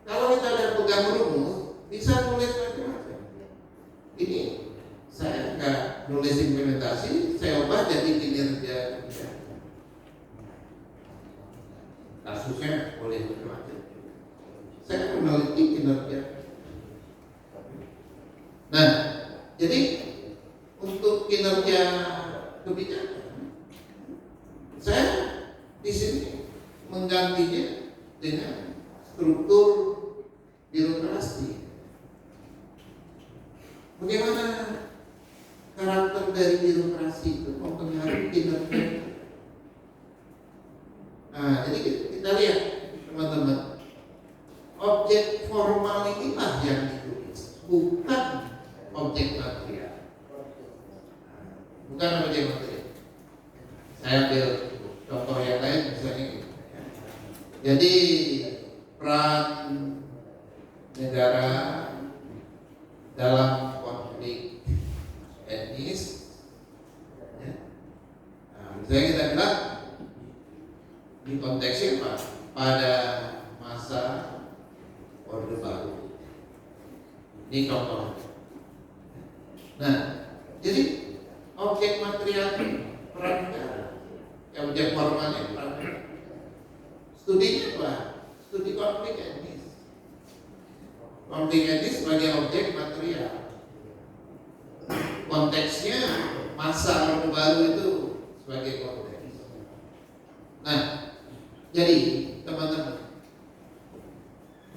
Kalau kita ada pegang rumus, bisa nulis macam-macam. Ini saya nggak nulis implementasi, saya ubah jadi kinerja. Nah, jadi untuk kinerja kebijakan, saya di sini menggantinya dengan struktur birokrasi. Bagaimana karakter dari birokrasi itu mempengaruhi kinerja? Nah, jadi kita lihat teman-teman, objek formal inilah yang ditulis, bukan objek material. Bukan objek material. Saya ambil contoh yang lain misalnya gitu. Jadi peran negara dalam konflik etnis, ya. Nah, misalnya kita bilang di konteksnya apa? Pada masa Orde Baru. Ini contoh. Nah, jadi objek material peran negara, objek formalnya peran negara. Studinya apa? Studi konflik etnis. Konflik etnis sebagai objek material. Konteksnya masa Orde Baru itu sebagai konteks. Nah, jadi teman-teman,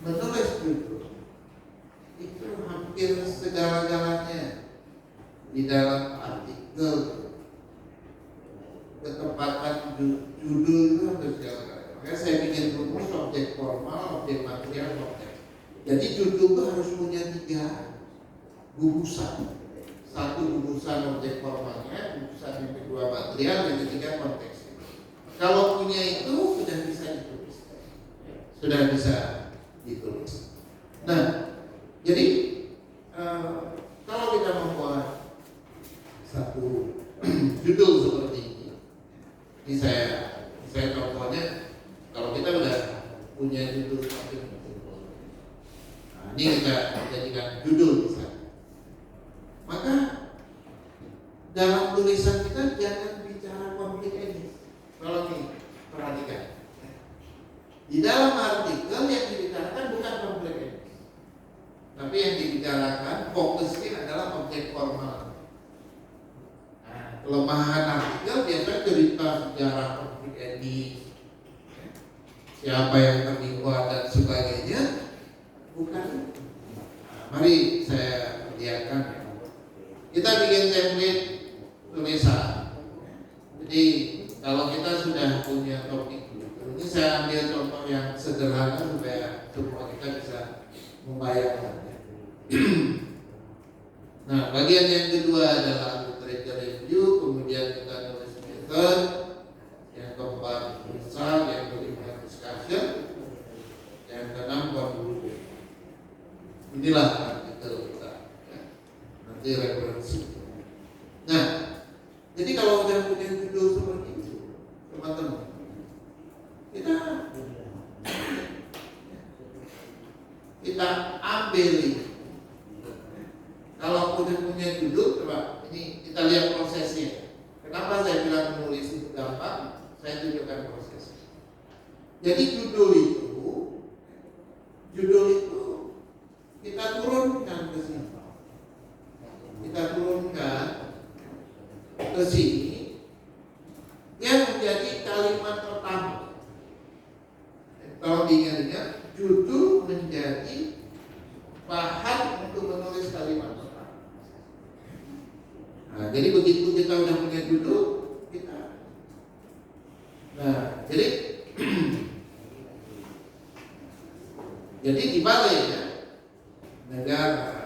menulis itu hampir segala-galanya di dalam artikel, ketepatan judul itu hampir segala-galanya. Makanya saya bikin rumus objek formal, objek material, konteks. Jadi judul itu harus punya 3 gugusan. Satu gugusan objek formalnya, gugusan yang kedua material, yang ketiga konteks. Kalau punya itu sudah bisa ditulis. Sudah bisa ditulis. Nah, jadi kalau kita membuat satu judul seperti ini saya contohnya, kalau kita udah punya judul seperti ini, nah, ini kita jadikan judul misalnya. Maka dalam tulisan kita jangan bicara konflik etnis. Kalau nih perhatikan, di dalam artikel yang dibicarakan bukan konflik etnis, tapi yang dibicarakan fokusnya adalah objek formal. Nah, kelemahan artikel biasanya cerita sejarah konflik etnis, siapa yang terlibat dan sebagainya, bukan. Nah, mari saya lihatkan ya. Kita bikin template tulisan. Jadi kalau kita sudah punya topik, ini saya ambil contoh yang sederhana supaya semua kita bisa membayangkannya. Nah, bagian yang kedua adalah literature review, kemudian kita nulis method, yang keempat misal, yang kelima discussion, yang keenam conclusion. Inilah artikel kita, ya. Nanti referensi. Nah, jadi kalau udah punya judul seperti itu, teman-teman, kita ambil ini. Kalau udah punya judul, coba ini kita lihat prosesnya. Kenapa saya bilang menulis itu gampang? Saya tunjukkan prosesnya. Jadi judul itu kita turunkan ke sini. Kita turunkan ke sini, yang menjadi kalimat pertama. Kalau diingat-ingat, judul menjadi bahan untuk menulis kalimat pertama. Nah, jadi begitu kita udah punya judul, kita. Nah, jadi dibalik ya, negara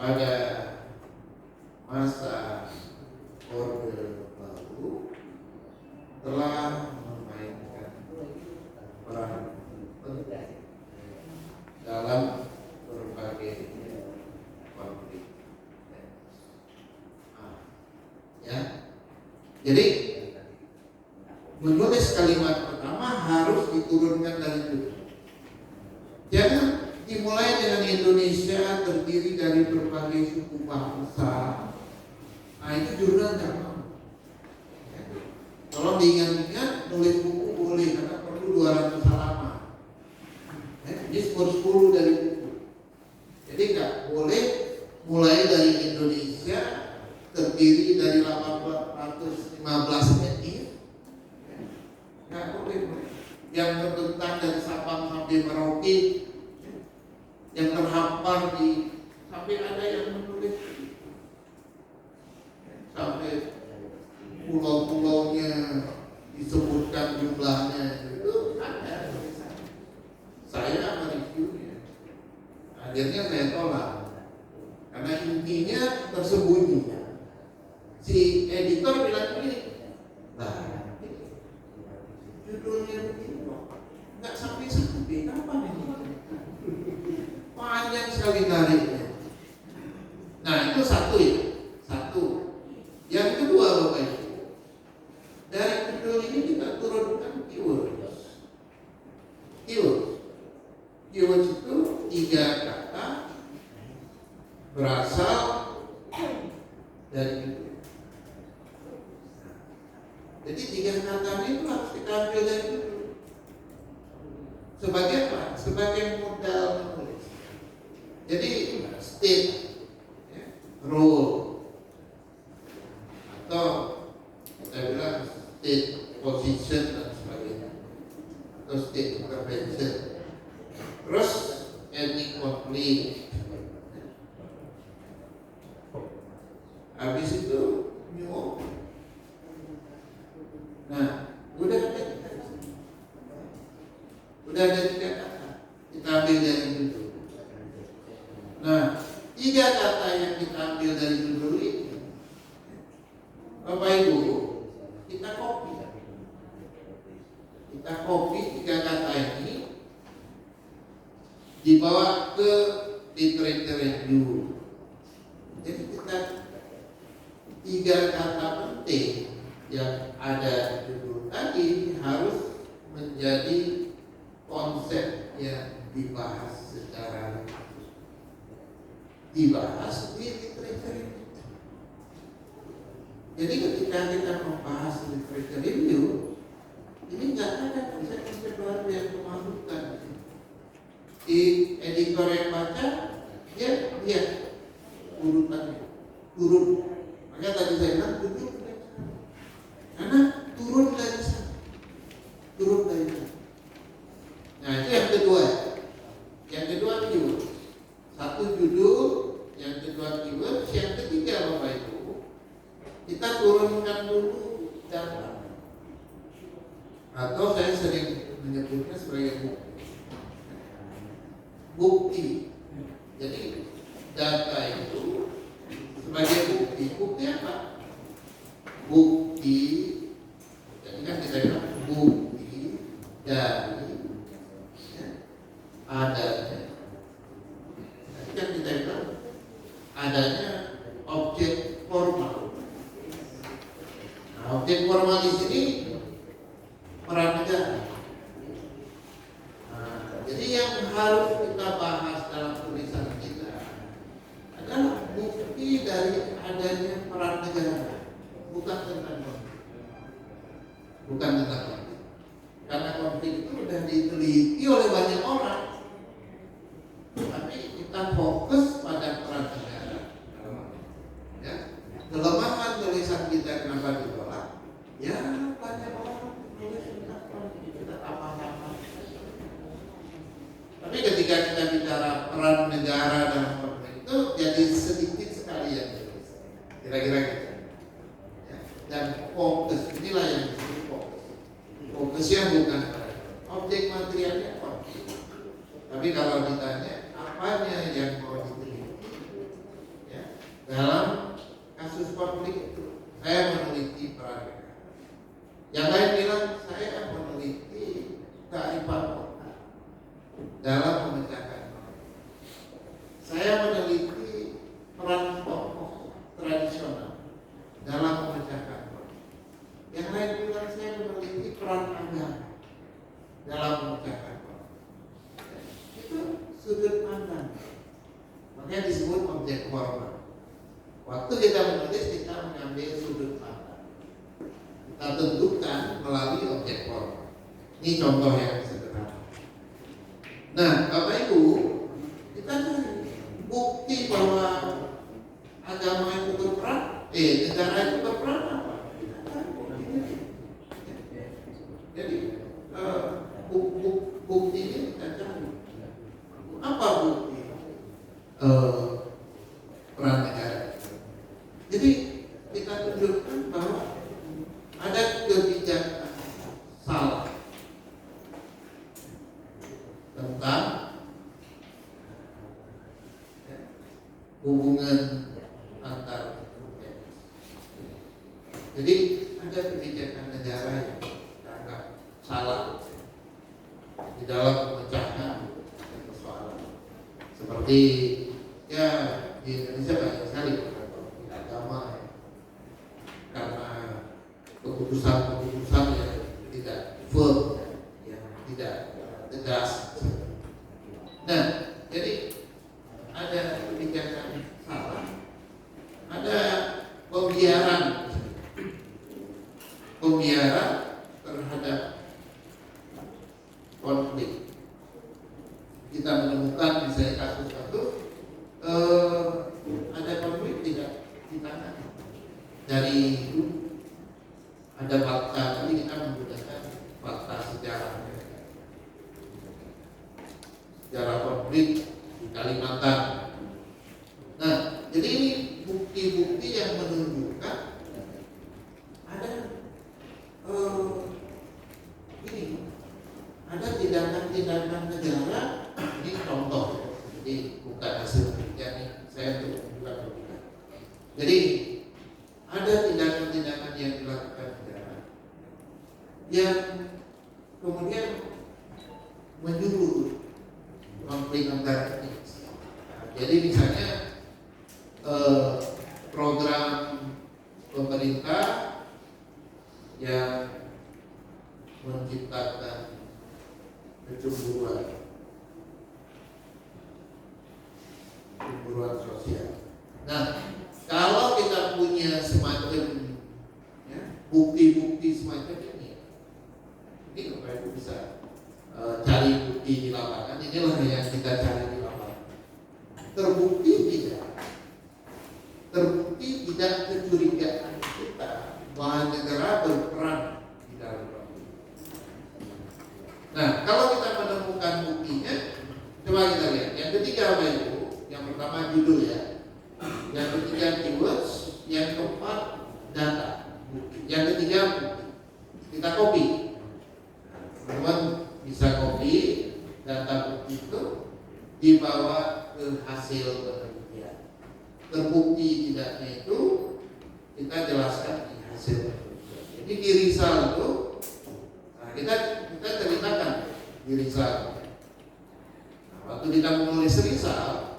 pada masa Orde Baru telah memainkan peran penting dalam berbagai konflik. Ya, jadi menulis kalimat pertama harus diturunkan dari judul. Jangan dimulai dengan Indonesia terdiri dari berbagai suku bangsa. Nah, itu jurnal jangan. Kalau diingat-ingat, nulis buku boleh, karena perlu 200 halaman. Ini 10 dari buku. Jadi Jadi nggak boleh mulai dari Indonesia terdiri dari 815 etnis, nggak boleh. Yang terbentang dari Sabang sampai Merauke, yang terhampar di sampai ada yang menulis sampai pulau-pulaunya disebutkan jumlahnya itu ada. Saya mereviewnya, akhirnya saya tolak karena intinya tersembunyi. Si editor bilang begini, nah judulnya begini kok nggak sampai kapan ini? Panjang sekali tariknya. Nah itu satu ya, satu. Yang kedua Bapak Ibu, dari judul ini kita turunkan keywords. Keywords itu 3 kata berasal dari judul. Jadi 3 kata itu harus kita ambil dari judul. Sebagai apa? Sebagai modal menulis. Jadi state, ya, role, atau saya bilang state position dan sebagainya, atau state intervention. Terus ethnic conflict. Habis itu new open. Nah, udah ada 3 kata. Kita ambil dari judul. Nah, 3 kata yang kita ambil dari judul ini, Bapak Ibu, kita copy. Kita copy 3 kata ini, dibawa ke literature review. Jadi kita 3 kata penting yang ada di judul tadi harus menjadi konsep yang dibahas secara dibahas di literature review. Jadi ketika kita membahas literature review, ini nggak ada konsep-konsep baru yang memasukkan. Di editor yang baca, dia lihat urutannya, turun. Makanya tadi saya bilang turun dari sana, karena turun dari sana, turun dari sana. Nah itu yang kedua. Yang kedua keyword. Satu judul, yang kedua keyword, yang ketiga Bapak Ibu, kita turunkan dulu data. Atau saya sering menyebutnya sebagai bukti. Jadi data itu sebagai bukti. Bukti apa? Bukti. Jadi kan kita bilang bukti dari adanya. Jadi kan kita bilang adanya objek formal. Nah, objek formal di sini peran negara. Nah, jadi yang harus kita bahas dalam tulisan kita adalah bukti dari adanya peran negara, bukan tentang konflik. Bukan tentang konflik. Karena konflik itu sudah diteliti oleh banyak orang. Tapi kita fokus pada peran negara. Ya, kelemahan tulisan kita kenapa ditolak? Ya banyak orang menulis tentang konflik, kita apa-apa. Tapi ketika kita bicara peran negara dalam konflik itu jadi sedikit sekali yang ditulis. Kira-kira gitu. Ya, dan fokus inilah yang disebut fokus. Fokusnya bukan objek materialnya konflik. Tapi kalau ditanya apanya yang mau diteliti, ya, dalam kasus konflik itu, saya meneliti peran negara. Yang lain bilang saya meneliti kearifan lokal dalam memecahkan konflik. Saya meneliti peran tokoh tradisional dalam memecahkan konflik. Yang lain bilang saya meneliti peran agama dalam memecahkan konflik. Itu sudut pandang. Makanya disebut objek formal. Waktu kita menulis, kita mengambil sudut pandang. Kita tentukan melalui objek formal. Ini contoh yang sederhana. Nah, Bapak Ibu, kita cari bukti bahwa agama itu berperan, negara itu berperan apa? Jadi buktinya kita cari. Apa bukti peran negara? Jadi kita tunjukkan bahwa ada kebijakan salah tentang hubungan antar. Jadi ada kebijakan negara yang dianggap salah di dalam memecahkan persoalan. Seperti ya di Indonesia banyak sekali konflik agama ya, karena keputusan-keputusan yang tidak firm, yang tidak tegas. Nah, jadi ada kebijakan salah, ada pembiaran terhadap konflik. Kita menemukan misalnya kasus-kasus ada konflik tidak ditangani. Dari itu ada fakta, tadi kita menggunakan fakta sejarah konflik di Kalimantan. Nah, jadi ini bukti-bukti yang menunjukkan ada ada tindakan-tindakan negara. Ini contoh, jadi bukan hasil penelitian ini, saya bukan. Jadi ada tindakan-tindakan yang dilakukan negara yang kemudian menyuruh konflik antar etnis. Jadi misalnya program pemerintah yang menciptakan kecemburuan sosial. Nah, kalau kita punya semacam bukti-bukti semacam ini Bapak Ibu bisa cari bukti di lapangan. Inilah yang kita cari di lapangan. Terbukti tidak kecurigaan kita bahwa negara berperan di dalam konflik. Nah, kalau kita menemukan buktinya, coba kita lihat. Yang ketiga apa itu? Yang pertama judul ya. Yang ketiga keywords. Yang keempat data. Yang ketiga bukti. Kita copy. Teman bisa copy data bukti itu dibawa ke hasil penelitian. Terbukti tidaknya itu kita jelaskan di hasil penelitian. Jadi di Rizal itu kita ceritakan di Rizal. Waktu kita menulis Rizal,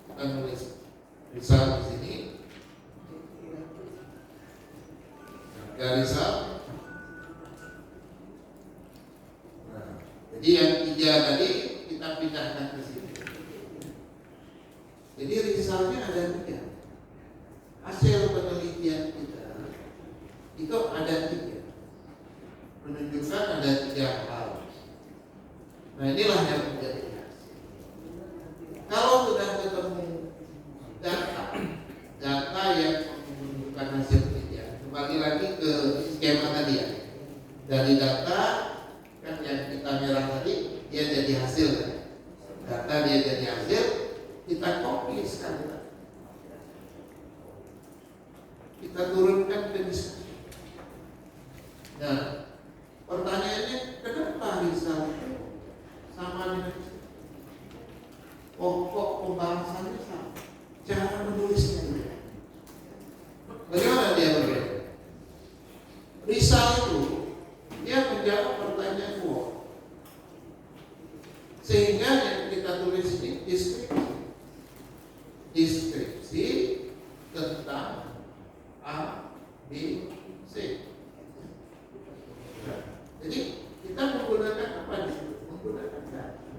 kita nulis Rizal di sini. Rizal. Jadi yang 3 tadi kita pindahkan ke sini. Jadi Rizalnya ada 3. Hasil penelitian kita itu ada 3. Menunjukkan ada 3 hal. Nah, inilah yang menjadi hasil. Kalau sudah ketemu data yang menunjukkan hasil penelitian, kembali lagi ke skema tadi ya. Dari data kan yang kita merah tadi dia jadi hasil kan? Data dia jadi hasil, kita copy sekali lagi. Kita turunkan ke diskusi. Nah, pertanyaannya kenapa Rizal sama dengan pokok pembahasannya sama, cara menulisnya berbeda. Bagaimana dia berbeda? Rizal itu dia menjawab pertanyaan what, sehingga yang kita tulis ini deskripsi tentang A, B, C. Jadi kita menggunakan apa di situ? Menggunakan data.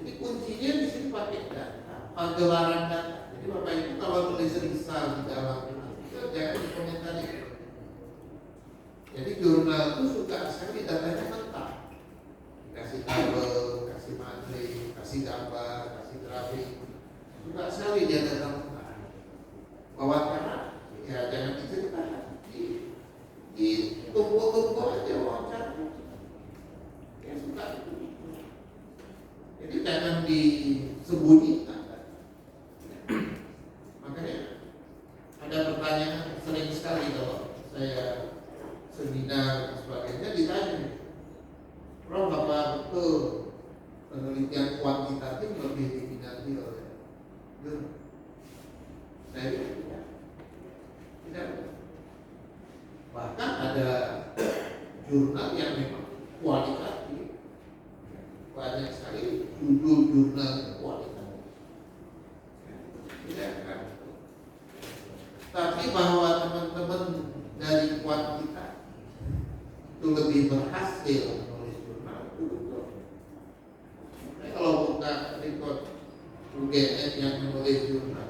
Jadi kuncinya di sini pakai data, pagelaran data. Jadi Bapak Ibu kalau tulis Rizal di dalam itu jangan dikomentari. Jadi jurnal itu suka sekali datanya lengkap. Kasih tabel, kasih materi, kasih kasih gambar, kasih grafik. Suka sekali dia datang wawancara, ya jangan diceritakan, tumpuk-tumpuk aja wawancara. Dia suka itu. Jadi jangan disembunyikan. Makanya ada pertanyaan sering sekali kalau saya seminar dan sebagainya ditanya, Prof, apa betul penelitian kuantitatif lebih diminati oleh jurnal? Saya bilang tidak. Tidak. Bahkan ada jurnal yang memang kualitatif, banyak sekali judul jurnal kualitatif. Tidak kan? Tapi bahwa teman-teman dari kuantitas itu lebih berhasil menulis jurnal, itu betul. Nah, kalau buka rekod UGM yang menulis jurnal,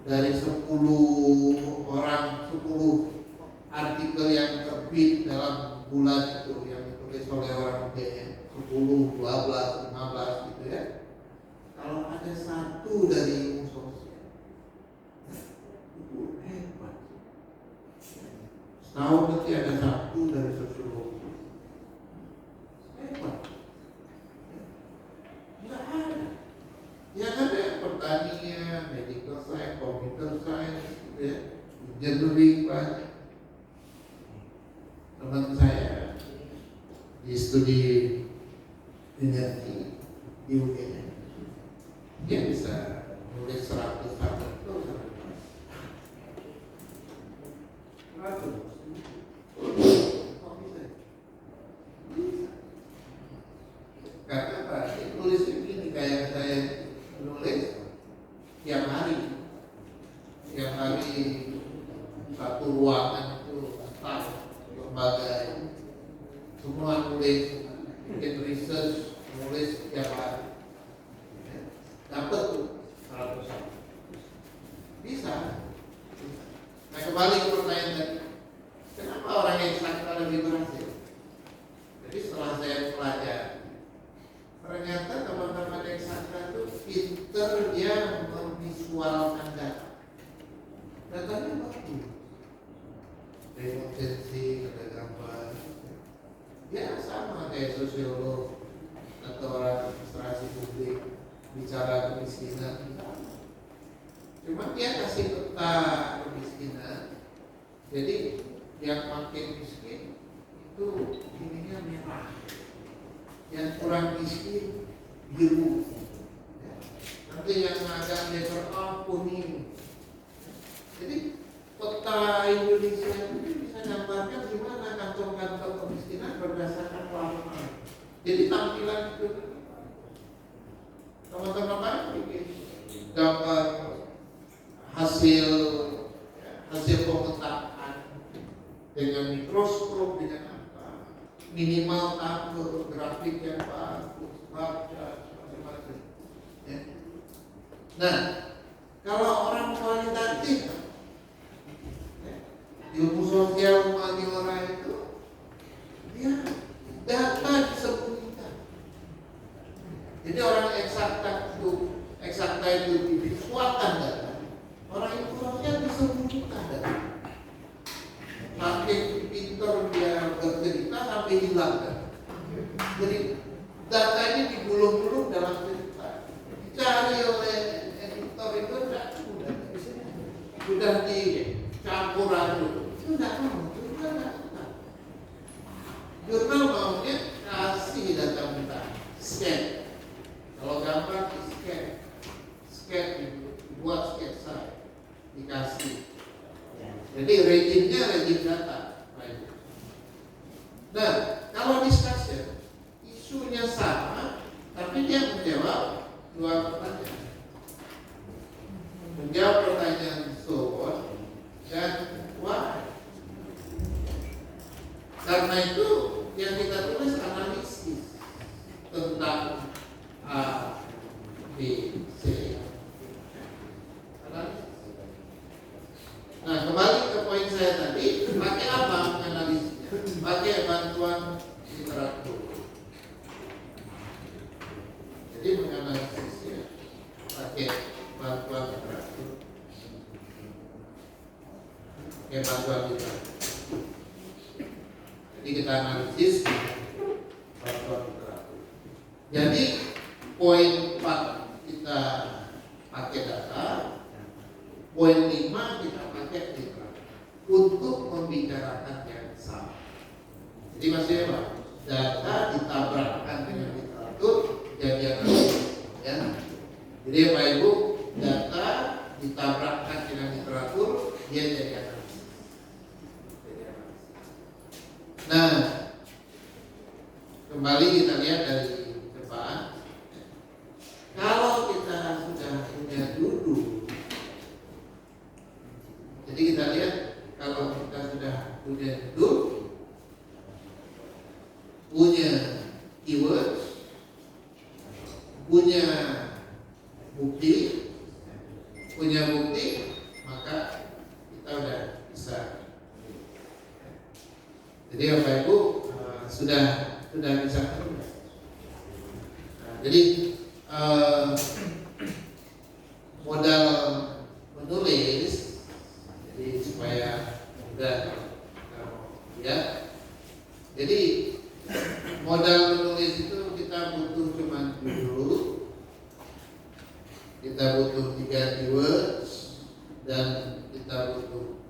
dari 10 orang, 10 artikel yang terbit dalam bulan itu yang ditulis oleh orang UGM, 10, 12, 15 gitu ya. Kalau ada satu dari ilmu sosial, itu hebat. Setahun nanti ada satu dari sosiologi, hebat. Nggak ada. Yang ada pertanian, medical science, computer science, gitu ya, engineering banyak. Teman saya di studi energi di UGM, dia bisa nulis 100 artikel sampai 100. Kok bisa? Bisa. Karena apa? Dia nulis begini, kayak saya nulis tiap hari satu ruangan itu staf lembaga semua nulis, bikin research, nulis tiap hari, dapat tuh 100. Bisa. Nah, kembali ke pertanyaan tadi, kenapa orang yang eksakta lebih berhasil? Jadi setelah saya pelajari, ternyata teman-teman eksakta itu pinter dia memvisualkan data. Datanya bagus, demotensi, ada gambar. Ya sama kayak sosiolog atau orang administrasi publik bicara kemiskinan. Cuma dia kasih peta kemiskinan. Jadi yang makin miskin itu ininya merah, yang kurang miskin biru. Nanti yang agak level A kuning. Jadi peta Indonesia ini bisa gambarkan gimana kantong-kantong kemiskinan berdasarkan warna. Jadi tampilan itu teman-teman bikin gambar hasil pemetaan dengan mikroskop, dengan apa, minimal tabel, grafik yang bagus, baca macam-macam. Ya. Nah, kalau orang kualitatif, ilmu sosial humaniora itu dia data disembunyikan. Jadi orang eksakta itu divisualkan data. Orang ilmu sosial disembunyikan data. Makin pintar dia bercerita sampai hilang data. Jadi data ini digulung-gulung dalam cerita. Dicari oleh editor itu tidak mudah. Sudah dicampur aduk. Enggak mau, jurnal maunya kasih data mentah, scan. Kalau gambar di scan dibuat sketsa, dikasih. Jadi rejimnya rejim data. Nah, kalau discussion, isunya sama, tapi dia menjawab dua pertanyaan. Menjawab pertanyaan so what dan why. Karena itu yang kita tulis analisis tentang A, B, C. Analisis. Nah, kembali ke poin saya tadi, pakai apa analisisnya? Pakai bantuan literatur. Jadi menganalisis pakai bantuan literatur. Jadi kita analisis bantuan literatur. Jadi poin 4 kita pakai data, poin 5 kita pakai literatur untuk membicarakan yang sama. Jadi maksudnya apa? Data ditabrakkan dengan literatur jadi analisis, ya. Jadi Bapak Ibu, data ditabrakkan dengan literatur dia jadi analisis. Nah, kembali kita lihat dari depan. Kalau kita sudah punya duduk, jadi kita lihat kalau kita sudah punya duduk, punya keyword, punya bukti, maka kita udah bisa. Jadi Bapak Ibu sudah bisa. Nah, jadi modal menulis, jadi supaya mudah ya. Jadi modal menulis itu kita butuh cuma judul, kita butuh 3 keywords, dan kita butuh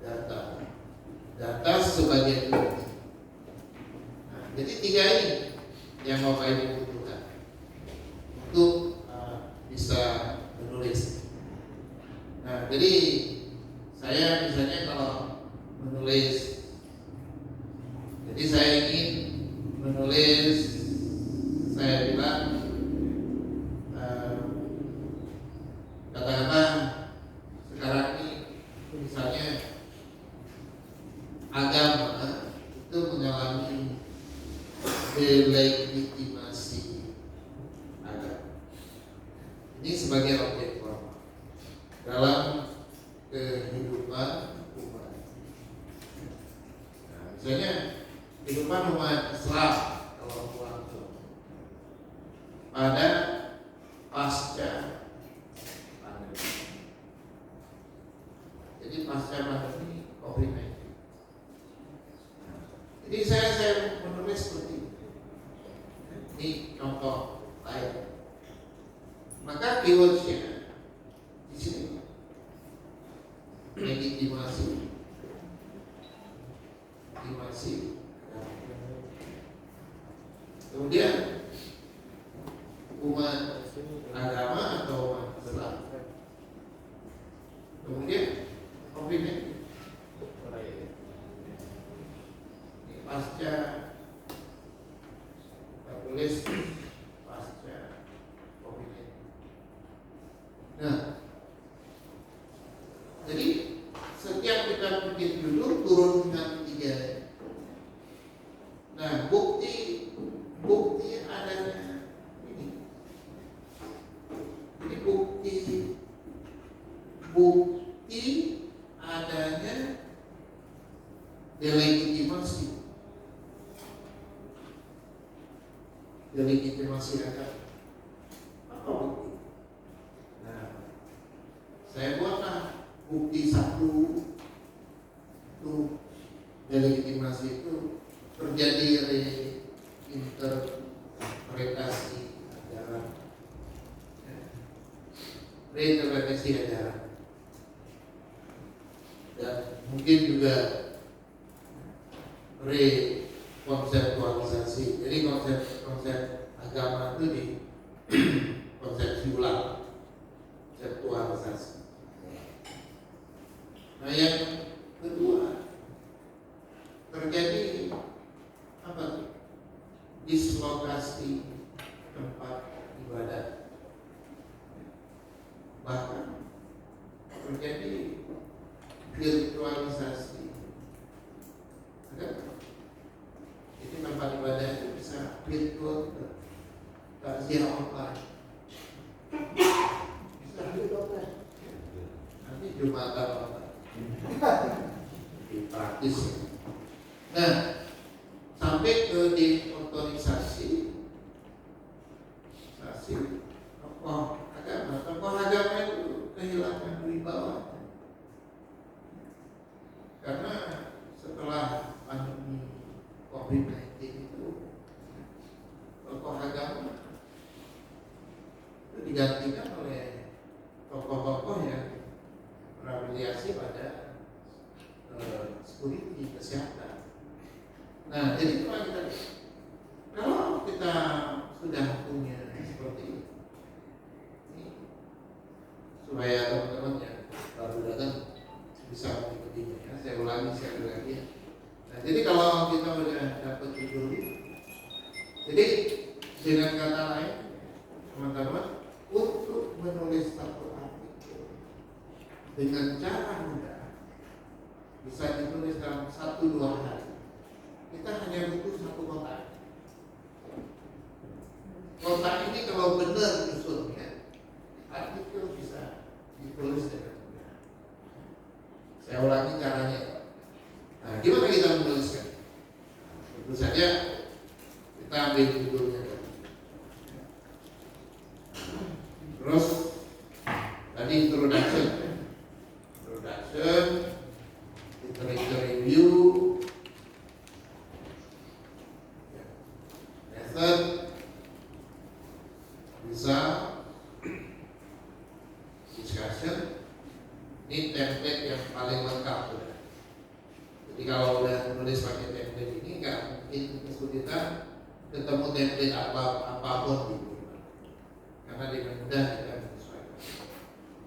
data sebagai bukti. Nah, jadi 3 ini yang Bapak Ibu butuhkan untuk bisa menulis. Nah, jadi saya misalnya kalau menulis, jadi saya ingin menulis, saya bilang katakanlah sekarang ini misalnya agama itu mengalami delegitimasi agama. Ini sebagai objek formal dalam kehidupan umat. Nah, misalnya kehidupan umat Islam kalau langsung pada pasca pandemi. Jadi pasca pandemi COVID-19. Jadi saya menulis seperti ini. Ini contoh lain. Maka keywordsnya di sini legitimasi. Kemudian umat agama atau umat Islam. Kemudian COVID-19. Ini pasca, kita tulis pasca COVID-19. Nah, jadi setiap kita bikin judul turunkan 3. Nah, bukti adanya ini. Ini bukti adanya delegitimasi agama. Apa bukti? Nah, saya buatlah bukti 1 itu delegitimasi itu terjadi reinterpretasi ajaran, dan mungkin juga rekonseptualisasi. Jadi konsep agama itu di konsepsi ulang, konseptualisasi. Nah, yang kedua terjadi apa tuh? Dislokasi tempat ibadah, bahkan terjadi virtualisasi. Jadi tempat ibadah itu bisa virtual, takziah online, bisa online. Nanti Jumatan online, praktis. Nah, sampai ke deotorisasi tokoh agama itu kehilangan wibawa karena tokoh-tokoh yang berafiliasi pada security kesehatan. Nah, jadi kalau kita sudah punya seperti ini, supaya teman-teman yang baru datang bisa mengikutinya, ya. Saya ulangi sekali lagi. Nah, jadi kalau kita sudah dapat judul, jadi dengan kata lain, teman-teman, untuk menulis satu artikel dengan cara mudah bisa ditulis dalam 1-2 hari. Kita hanya butuh satu kotak. Kotak ini kalau benar usulnya, artikel bisa ditulis dengan mudah. Saya ulangi caranya. Nah, gimana kita menuliskan? Tentu saja kita ambil judulnya. Terus tadi introduction, literature review, method, result, discussion. Ini template yang paling lengkap sudah. Jadi kalau udah nulis pakai template ini nggak mungkin kesulitan ketemu template apapun gitu, karena dengan mudah kita menyesuaikan.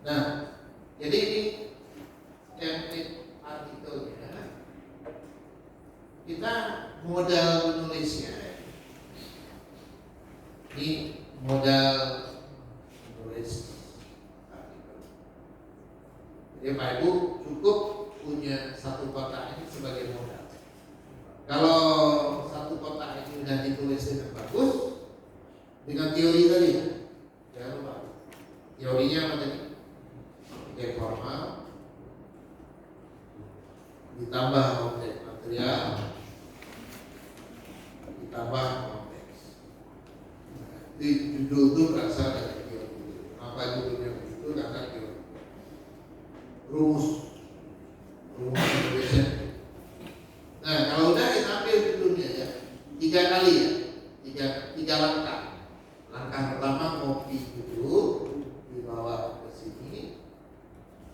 Nah, jadi ini template artikelnya, kita modal menulisnya. Ini modal menulis artikel. Jadi Pak Ibu cukup punya satu kotak ini sebagai modal. Kalau satu kotak ini sudah ditulis dengan bagus, dengan teori tadi, jangan lupa teorinya apa tadi? Oke, formal, ditambah objek material, ditambah konteks. Di judul itu berasal dari teori. Kenapa judulnya begitu? Karena teori. Rumus Indonesia. Nah, kalau udah kita ambil judulnya ya, 3 kali ya, 3 langkah. Langkah pertama copy judul, dibawa ke sini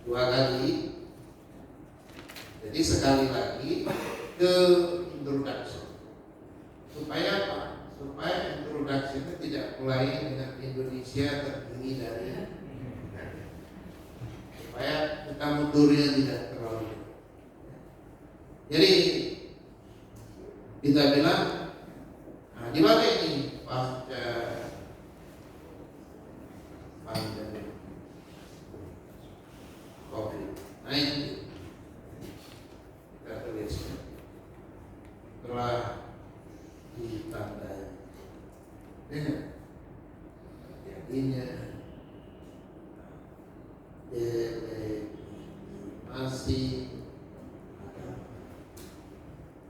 2 kali. Jadi sekali lagi ke introduction. Supaya apa? Supaya introduction itu tidak mulai dengan Indonesia terdiri dari, supaya kita mundurnya tidak terlalu. Jadi kita bilang, nah di mana ini pasca pandemi COVID-19, kita tulis telah ditandai dengan jadinya delegitimasi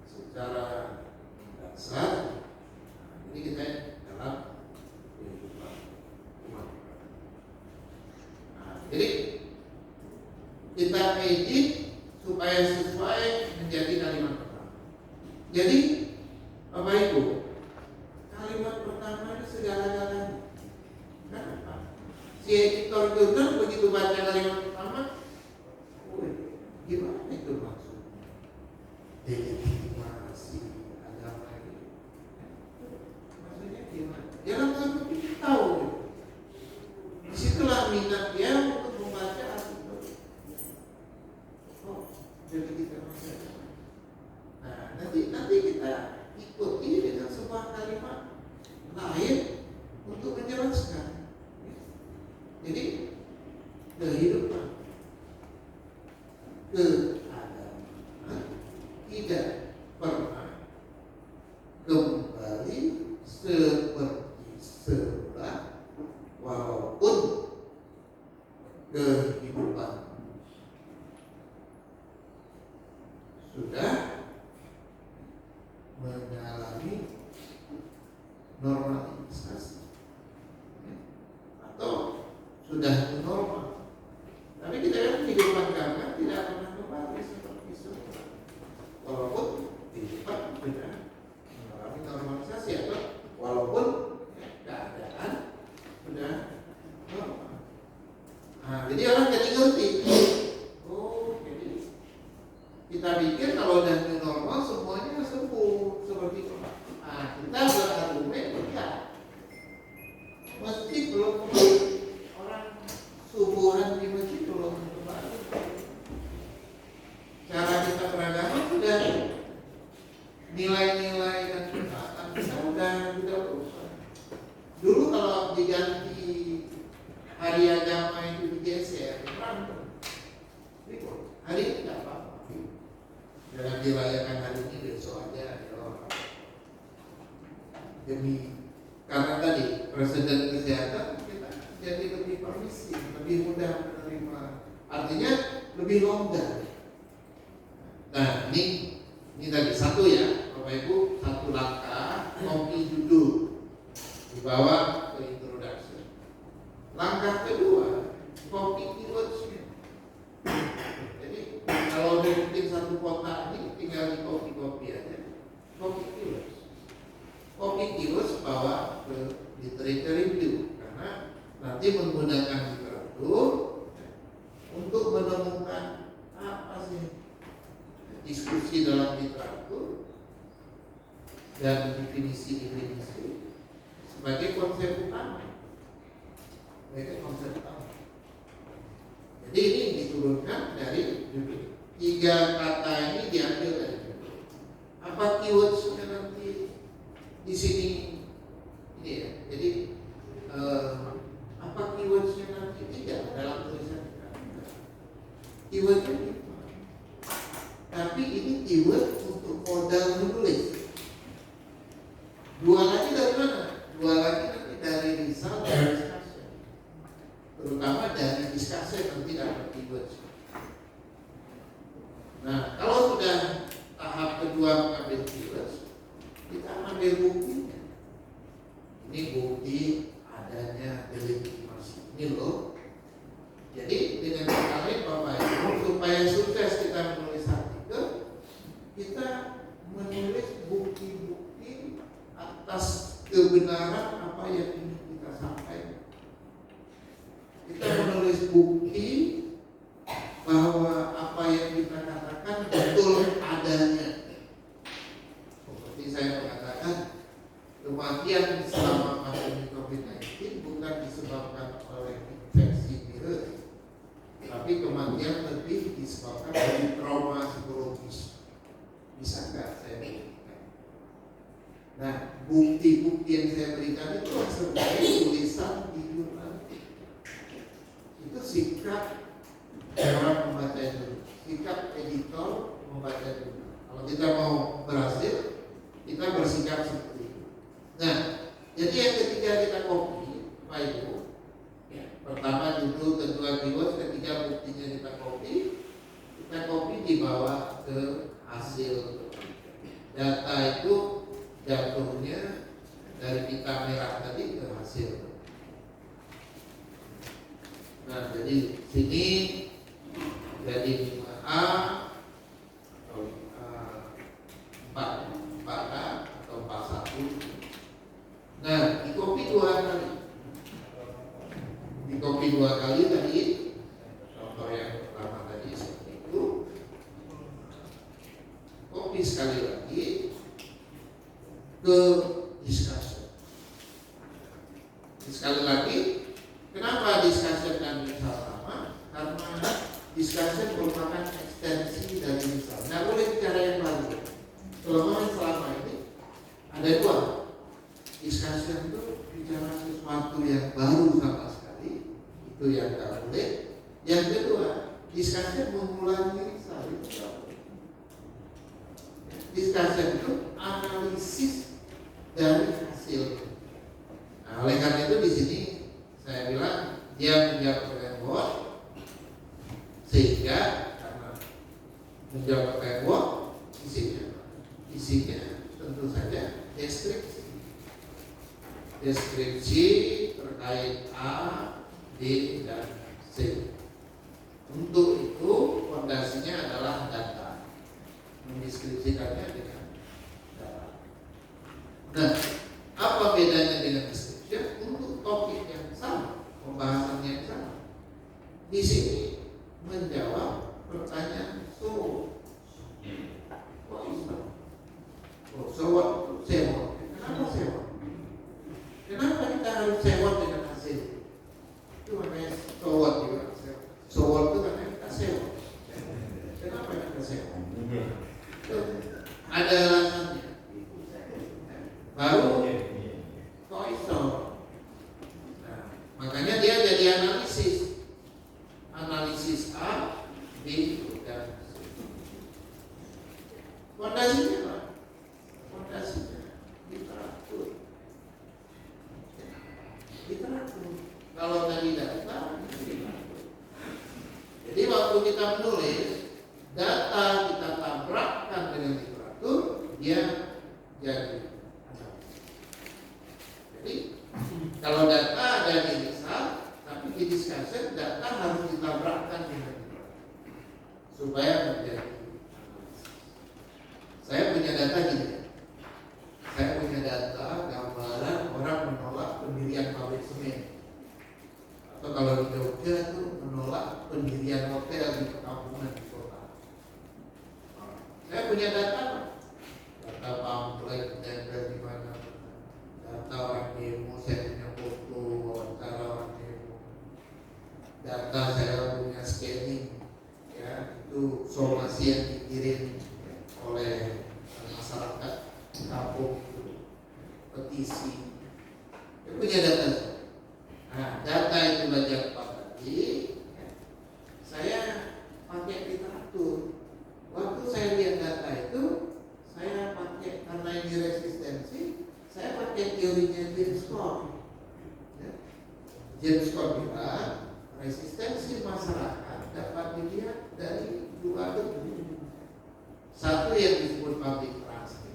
secara dasar. Ini kita dalam kehidupan umat. Nah, jadi kita edit supaya sesuai menjadi kalimat pertama. Jadi Bapak Ibu, kalimat pertama itu segala-galanya. Kenapa? Si editor jurnal begitu baca kalimat pertama, gimana itu maksudnya? Delegitimasi agama ini. Maksudnya gimana? Dia langsung tahu. Disitulah minat dia untuk membaca artikel. Oh, delegitimasi agama. Nah, nanti kita ikuti dengan sebuah kalimat lain untuk menjelaskan. Jadi kehidupan, keagamaan tidak pernah kembali seperti semula, walaupun kehidupan sudah mengalami normalisasi atau sudah normal. Tapi kita lihat kehidupan kami tidak pernah kembali seperti semula, walaupun kehidupan sudah mengalami normalisasi atau walaupun keadaan sudah normal. Nah, jadi orang jadi ngerti. Oh, jadi kita pikir kalau udah new normal semuanya sembuh seperti itu. Nah, kita berargumen ya, masjid belum kembali, orang subuhan di masjid belum kembali. Cara kita beragama sudah, nilai-nilai dan ketaatan kita udah rusak. Dulu kalau diganti hari agama itu digeser, berantem. Hari ini tidak apa-apa. Jangan dirayakan hari ini, besok aja. Demi karena tadi presiden kesehatan kita jadi lebih permisif, lebih mudah menerima, artinya lebih longgar. Nah ini tadi satu ya, Bapak Ibu, satu langkah kopi duduk dibawa ke introduction. Langkah kedua kopi keywordsnya. Jadi kalau udah bikin satu kotak ini tinggal di kopi aja, kopi keywords. Kopi keywords bawa ke literature review karena nanti menggunakan literatur untuk menemukan apa sih diskusi dalam literatur dan definisi-definisi sebagai konsep utama. Jadi ini diturunkan dari judul. 3 kata ini diambil dari judul. Apa keywordsnya nanti di sini ini ya. Jadi apa keywordsnya nanti tidak dalam tulisan kita. Keywordnya itu. Tapi ini keyword untuk modal menulis. 2 lagi dari mana? 2 lagi nanti dari result dan discussion. Terutama dari discussion nanti dapat keyword. Nah, kalau sudah tahap kedua mengambil keyword, kita ambil buktinya. Ini bukti adanya delegitimasi. Ini loh. Jadi dengan kata lain Bapak Ibu, supaya sukses kita menulis artikel, kita menulis bukti-bukti atas kebenaran apa yang ingin kita sampaikan. Kita menulis bukti bahwa apa yang kita katakan betul adanya. Seperti saya mengatakan, kematian selama pandemi COVID-19 bukan disebabkan oleh infeksi virus, tapi kematian lebih disebabkan dari trauma psikologis. Bisa nggak saya berikan? Nah, bukti-bukti yang saya berikan itu sebagai tulisan di jurnal. Itu sikap orang membaca itu, sikap editor membaca itu. Kalau kita mau berhasil, kita bersikap seperti itu. Nah, jadi yang ketiga kita copy, Pak Ibu. Ya, pertama judul, kedua keyword, ketiga buktinya kita copy dibawa ke hasil. Data itu jatuhnya dari pita merah tadi ke hasil. Nah, jadi sini jadi 5A atau 4A atau 41. Nah, di copy 2 kali. Di copy 2 kali tadi, contoh yang pertama tadi seperti itu. Copy sekali lagi ke discussion. Sekali lagi, kenapa discussion dan misal sama? Karena discussion merupakan ekstensi dari misal. Nah, boleh bicara yang baru. Kelemahan selama ini ada 2. Discussion itu bicara sesuatu yang baru sama sekali, itu yang tak boleh. Yang kedua, discussion mengulangi misal, itu tak boleh. Discussion itu analisis dari hasil. Nah, oleh karena itu di sini saya bilang dia menjawab dengan what, sehingga karena menjawab dengan what, isinya tentu saja deskripsi terkait A, D, dan C. Untuk itu fondasinya adalah data, mendeskripsikannya dengan data. Nah, apa bedanya dengan description? Untuk topik yang sama, pembahasan yang sama. di sini menjawab pertanyaan so. Kok bisa? Oh, so what? Sewa. Kenapa sewa? Kenapa kita harus sewa dengan hasil? Itu makanya so what juga sewa. So what itu karena kita sewa. Kenapa kita sewa? Ada alasannya. Baru kok iso? Nah, makanya dia jadi analisis A, B, dan C. Fondasinya apa? Fondasinya literatur. Kalau tadi data, literatur. Jadi waktu kita menulis data, kita tabrakkan dengan literatur, dia jadi. Jadi kalau data ada di misal, tapi di discussion data harus ditabrakkan dengan literatur supaya menjadi. Saya punya data gini. Saya punya data gambaran orang menolak pendirian pabrik semen. Atau kalau di Jogja itu menolak pendirian hotel di perkampungan di kota. Saya punya data, data pamflet ditempel di mana, data orang demo, saya punya foto wawancara orang demo, data saya punya scanning, ya itu somasi yang dikirim oleh masyarakat kampung, petisi, saya punya data. Nah, data itu belajar tadi, saya pakai literatur. Waktu saya lihat data itu, saya pakai karena ini resistensi, saya pakai teorinya James Scott. Ya. James Scott bilang resistensi masyarakat dapat dilihat dari dua bentuk. Satu yang disebut public trust,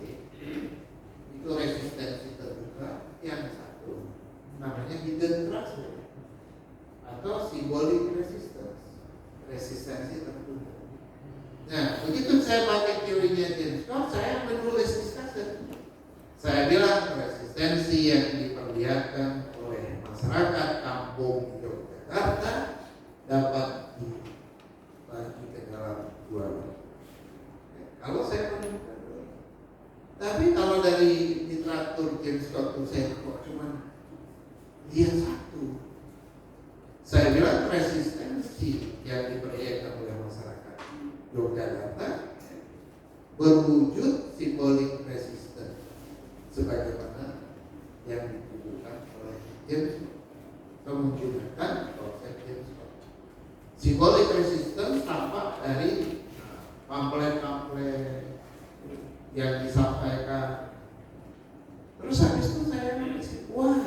itu resistensi terbuka. Yang satu namanya hidden trust atau symbolic resistance, resistensi tertutup. Nah, begitu saya pakai teorinya James Scott, saya menulis discussion. Saya bilang resistensi yang diperlihatkan oleh masyarakat kampung Yogyakarta dapat dibagi ke dalam dua. Kalau saya menemukan, tapi kalau dari literatur James Scott itu saya kok cuma lihat satu. Saya bilang resistensi yang diperlihatkan oleh masyarakat Yogyakarta berwujud simbolik resisten sebagaimana yang dituduhkan oleh James Scott, menggunakan konsep James Scott. Simbolik resisten tampak dari pamflet-pamflet yang disampaikan. Terus habis itu saya mengisi why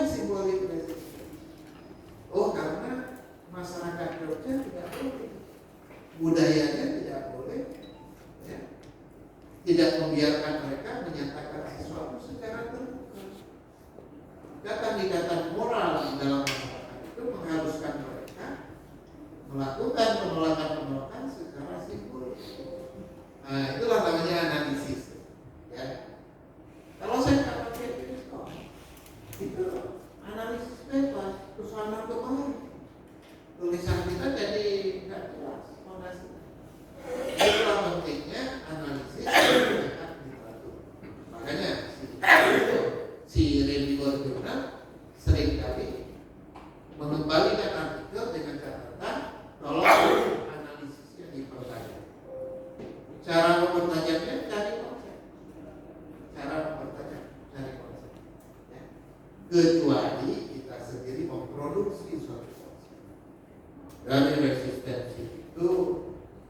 symbolic resistance? Oh, karena masyarakat Jogja tidak boleh, budayanya tidak boleh, ya, tidak membiarkan mereka menyatakan sesuatu secara terbuka. Kata-kata moral di dalam masyarakat itu mengharuskan mereka melakukan penolakan secara simbolis. Nah, itulah namanya analisis. Ya. Kalau saya pakai itu analisis bebas, terus anak kemarin tulisan kita jadi nggak jelas fondasi. Itulah pentingnya analisis menggunakan literatur. Makanya si Randy Jurnal sering kali mengembalikan artikel dengan catatan tolong analisisnya dipertajam. Cara mempertajamnya cari konsep. Ya. Kecuali kita sendiri memproduksi suatu konsep. Dari resistensi itu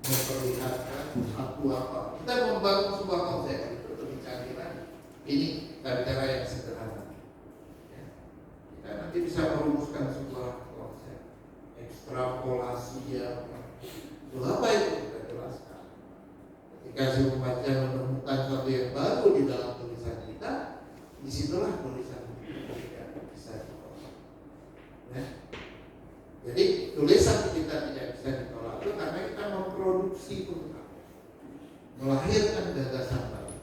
memperlihatkan satu apa. Kita membangun sebuah konsep itu lebih canggih lagi. Ini cara yang sederhana. Ya. Kita nanti bisa merumuskan sebuah konsep. Ekstrapolasi yang apa itu kita jelaskan. Ketika si pembaca menemukan sesuatu yang baru di dalam tulisan kita, disitulah tulisan kita bisa ditolak. Ya. Jadi tulisan kita tidak bisa ditolak itu karena kita memproduksi pengetahuan, melahirkan gagasan baru.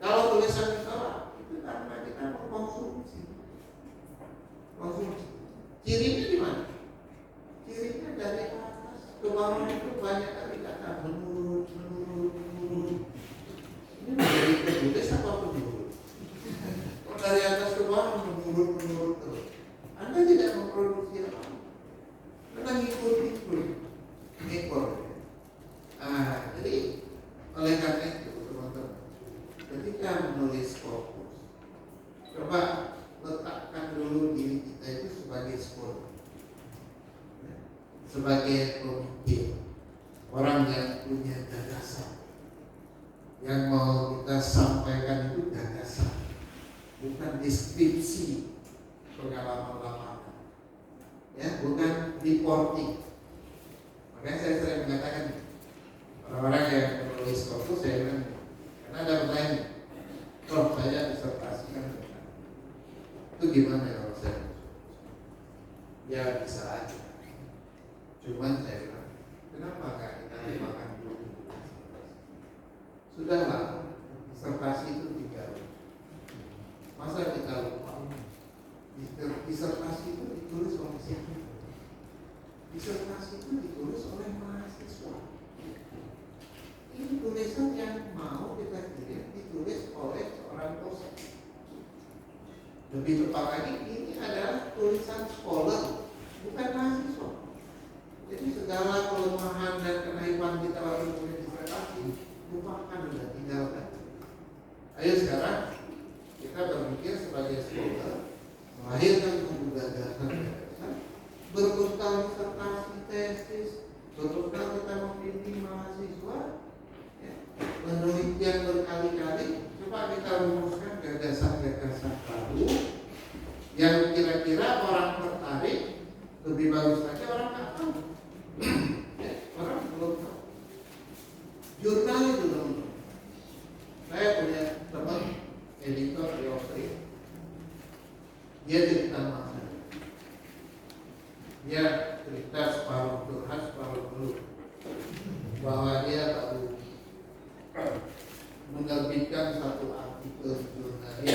Kalau tulisan ditolak itu karena kita mengkonsumsi konsumsi. Cirinya di mana? Cirinya dari atas ke bawah itu banyak kali kata menurun. Ini menjadi penulis apa penurun? Kalau dari atas ke bawah menurun terus. Anda tidak memproduksi apa? Anda ngikut. Jadi oleh karena itu teman-teman, ketika menulis fokus, coba letakkan dulu diri kita itu sebagai sponsor, sebagai pemikir, orang yang punya gagasan, yang mau kita sampaikan itu gagasan, bukan deskripsi pengalaman lapangan, ya, bukan reporting. Makanya saya sering mengatakan orang-orang yang menulis fokus, saya bilang, karena ada pertanyaan, kalau saya disertasi kan, itu gimana kalau saya? Ya bisa aja. Cuman saya bilang, kenapa nggak kita makan dulu? Sudahlah, disertasi itu 3 tahun. Masa kita lupa? Disertasi itu ditulis oleh siapa? Disertasi itu ditulis oleh mahasiswa. Ini tulisan yang mau kita kirim ditulis oleh seorang dosen. Lebih tepat lagi, ini adalah tulisan scholar, bukan mahasiswa. Jadi segala kelemahan dan keaiban kita waktu menulis disertasi lupakan, sudah tinggalkan. Ayo sekarang kita berpikir sebagai scholar, melahirkan gagasan, berbekal disertasi, tesis, berbekal kita membimbing mahasiswa, ya, penelitian berkali-kali. Coba kita rumuskan gagasan-gagasan baru yang kira-kira orang tertarik. Lebih bagus lagi orang nggak tahu, ya, orang belum tahu. Jurnal itu belum. Saya punya teman editor di Austria. Dia cerita masa. Dia cerita separuh curhat separuh keluh, bahwa dia baru menerbitkan satu artikel jurnalis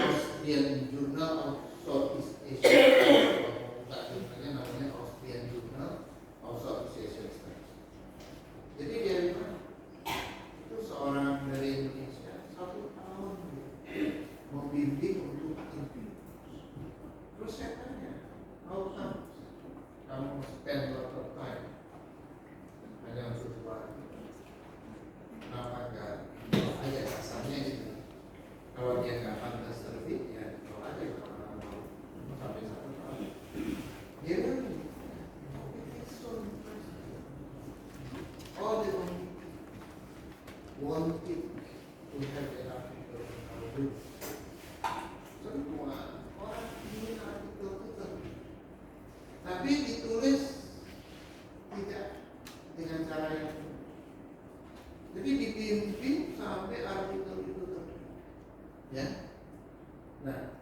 Austrian Journal of Southeast Asia. Jurnalnya namanya Austrian Journal of Southeast Asia Studies. Jadi dia bilang, itu seorang dari Indonesia 1 tahun membimbing untuk interview. Terus saya tanya, how come kamu spend a lot of time hanya untuk sebuah? Kenapa enggak aja kasarnya gitu? Kalau dia nggak pantas terbit, ya kalau aja kalau mau sampai 1 tahun. Dia bilang, all the wanted to have an article in our book. Semua orang ingin artikel itu terbit, tapi ditulis tidak dengan cara yang benar. Jadi dibimbing sampai artikel itu terbit, ya. Nah,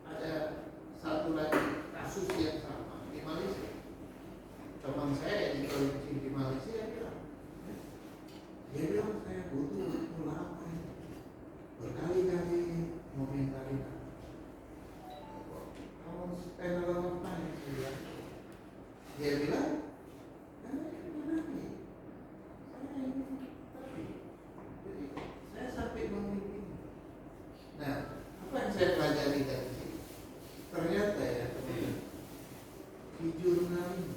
ada satu lagi kasus yang sama di Malaysia. Teman saya editor di Malaysia dia bilang saya butuh waktu lama ini, berkali-kali komentarin. Kamu spend a lot of time, dia bilang, gimana nih? Saya ini tapi, jadi saya sampai membimbing. Nah, apa yang saya pelajari dari sini? Ternyata ya teman-teman, di jurnal ini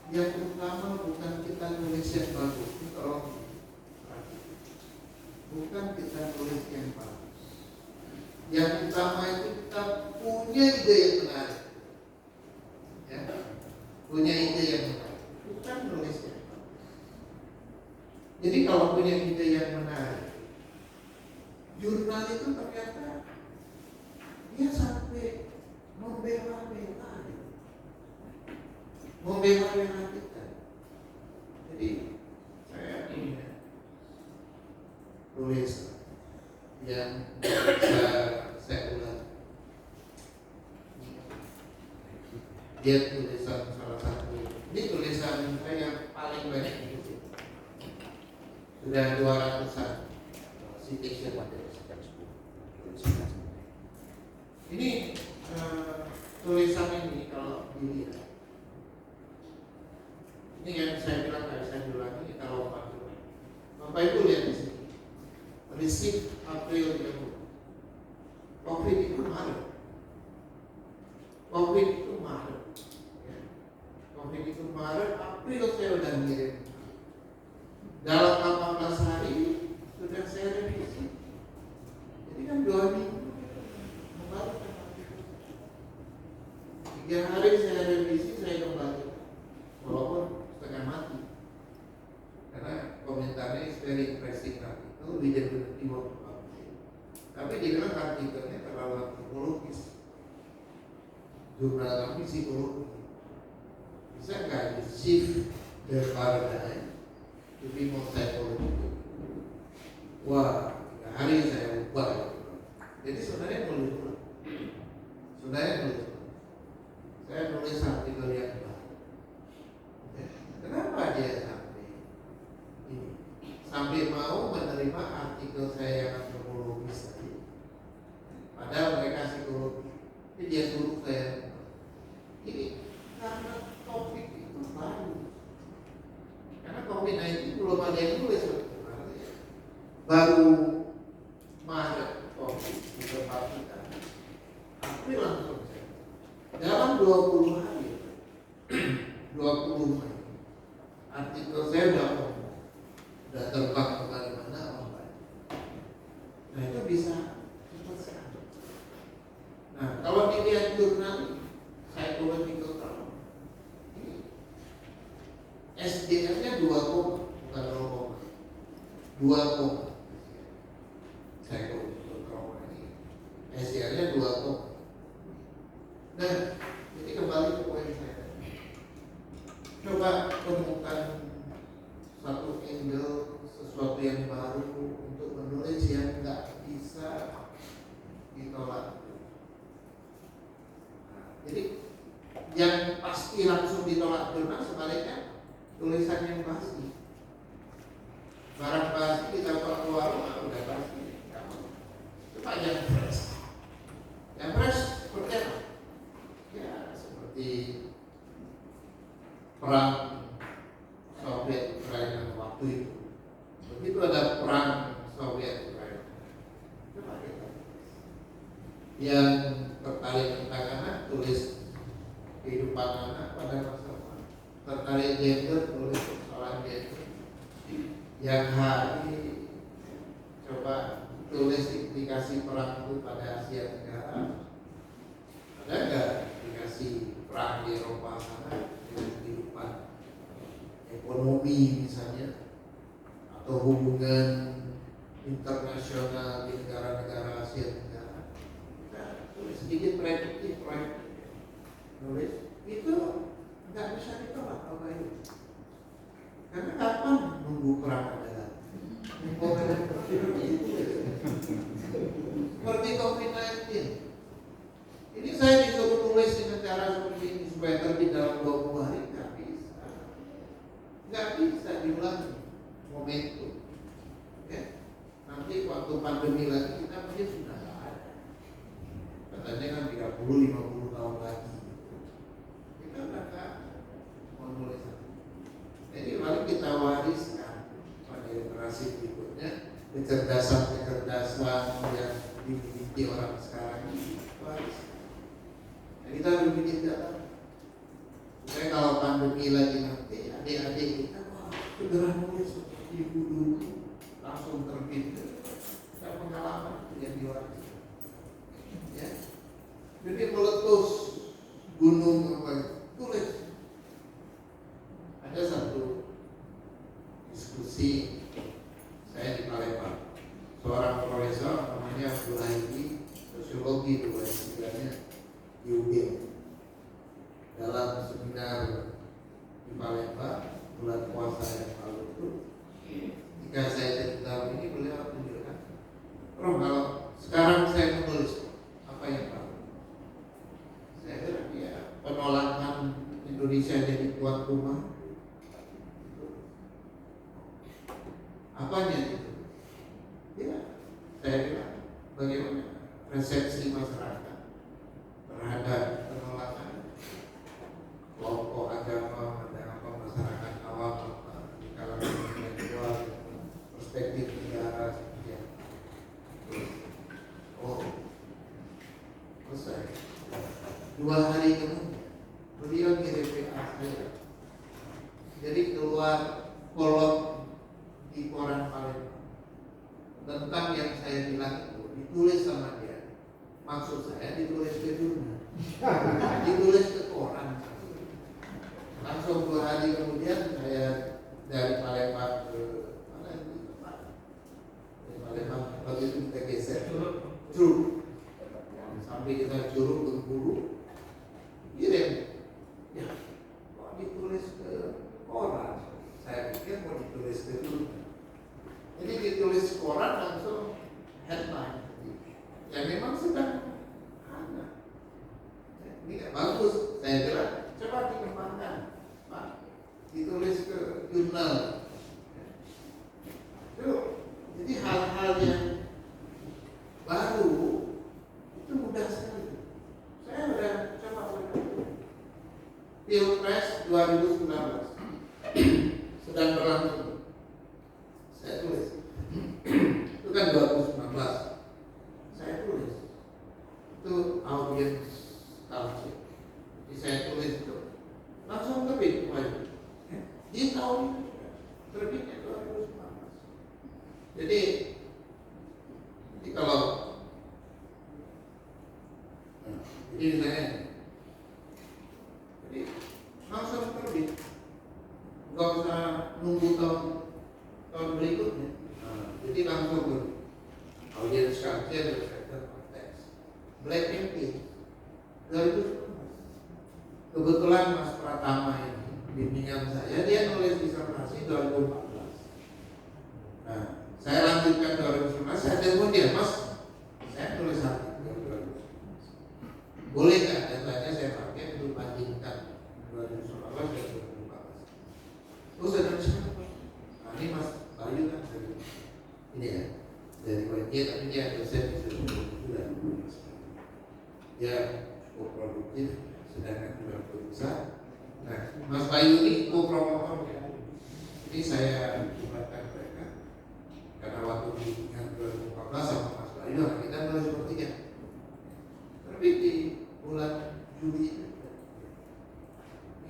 yang utama bukan kita nulis yang bagus, bukan kita nulis yang bagus. Yang utama itu kita punya ide yang menarik, ya, punya ide yang menarik, bukan nulis yang bagus. Jadi kalau punya ide yang menarik, jurnal itu ternyata dia sampai membela kita. Jadi saya ini tulis yang saya ulang. Dia tulisan salah satu. Ini tulisan saya yang paling banyak itu. Sudah 200-an citation. Ini pilihan. Ini yang saya bilang nggak bisa diulangi, kita lompat dulu. Bapak Ibu lihat di sini, risik April 30. Covid itu Maret. Covid itu Maret. Ya. Covid itu Maret, April saya udah ngirim. Dalam 18 hari sudah saya revisi. Jadi kan 2 minggu. Kembali. 3 hari saya revisi, saya kembali. Walaupun setengah mati. Karena komentarnya is very impressive artikel, we didn't want to publish. Tapi dia bilang artikelnya terlalu psikologis. Jurnal kami psikologi. Bisa nggak di shift the paradigm to be more psychological? Wah, 3 hari saya ubah. Jadi sebenarnya nulis ulang. Saya nulis artikel yang baru. Kenapa dia sampai mau menerima artikel saya yang antropologis tadi? Padahal mereka psikologi. Jadi dia suruh saya ini karena topik itu baru. Karena COVID-19 belum ada yang nulis sebenarnya. Baru Maret COVID di tempat kita. April langsung saya. Dalam 20 hari 20 hari artikel saya udah terbang kemana-mana online. Nah itu bisa cepat sekali. Nah kalau dilihat jurnal psychological trauma, ini SDR-nya 2, bukan 0, 2. Psychological trauma ini SDR-nya 2. Nah jadi kembali ke poin saya. Coba temukan satu angle, sesuatu yang baru untuk menulis yang nggak bisa ditolak. Nah, jadi yang pasti langsung ditolak jurnal, sebaliknya tulisan yang pasti. Barang pasti kita keluar udah pasti. Coba yang fresh. Yang fresh seperti apa? Ya seperti perang Soviet Ukraina waktu itu. Begitu ada perang Soviet Ukraina. Coba kita. Yang tertarik tentang anak, tulis kehidupan anak pada masa depan. Tertarik gender, tulis persoalan gender. Yang hari coba tulis implikasi perang itu pada Asia Tenggara. Ada nggak implikasi perang di Eropa sana dengan kehidupan ekonomi misalnya, atau hubungan internasional di negara-negara Asia Tenggara? Kita tulis sedikit prediktif, nulis itu nggak bisa ditolak Bapak Ibu. Karena kapan nunggu perang ada lagi? Seperti COVID-19. Ini saya disuruh tulis dengan cara seperti ini supaya terbit dalam 20 hari, nggak bisa diulangi momentum. Ya. Nanti waktu pandemi lagi kita mungkin sudah nggak ada. Katanya kan 30-50 tahun lagi. Kita nggak mau nulis. Jadi mari kita wariskan pada generasi berikutnya kecerdasan yang dimiliki orang sekarang ini. Wariskan. Nah, kita harus bikin data. Supaya kalau pandemi lagi nanti adik-adik kita segera nulis seperti dulu langsung terbit. Kita pengalaman yang diwariskan. Ya. Jadi meletus gunung apa tulis. Ada satu diskusi saya di Palembang. Seorang profesor namanya Abdulahi, sosiologi dua S3-nya di UGM. Dalam seminar di Palembang bulan puasa yang lalu itu, jika saya cerita ini beliau tunjukkan, Prof, kalau sekarang saya menulis apa yang baru? Saya bilang ya penolakan Indonesia jadi tuan rumah. Apanya itu? Ya, saya bilang bagaimana resepsi masyarakat terhadap penolakan. selesai. 2 hari kemudian beliau kirim WA saya. Jadi keluar kolom di koran Palembang tentang yang saya bilang itu ditulis sama dia. Maksud saya ditulis ke jurnal, ditulis ke koran. Langsung 2 hari kemudian saya dari Palembang ke mana itu Pak? Dari Palembang waktu itu kita geser Curug. Sampai kita Curug Bengkulu, kirim. Ya, kok ditulis ke koran? Saya pikir mau ditulis ke jurnal. Jadi ditulis koran langsung headline. Ya memang sedang ada. Ini nggak bagus. Saya bilang coba dikembangkan, Pak. Ditulis ke jurnal. Jadi hal-hal yang baru itu mudah sekali. Saya udah coba Pilpres 2019 sedang berlangsung. Saya tulis. Itu kan 2019. Saya tulis. Itu audiens talkshow. Jadi saya tulis itu langsung terbit kemarin. Di tahun itu terbitnya 2019. Jadi kalau jadi saya jadi langsung terbit, nggak usah nunggu tahun berikutnya. Jadi langsung audience culture reflected konteks Black and Pink 2019. Kebetulan Mas Pratama ini bimbingan saya, dia nulis disertasi 2014. Nah, saya lanjutkan 2019, saya telepon dia, Mas, saya tulis artikel 2019. Boleh nggak datanya saya pakai untuk bandingkan 2019 dan 2014? Oh, saya siapa? Nah, ini Mas Bayu kan dari ini ya, dari YG, tapi dia dosen di sudah dia cukup produktif, sedangkan sudah berusaha. Nah, Mas Bayu ini co-promotor ya. Jadi saya libatkan mereka karena waktu bimbingan 2014 sama Mas Bayu, kita mulai seperti ya. Tapi di bulan Juli itu,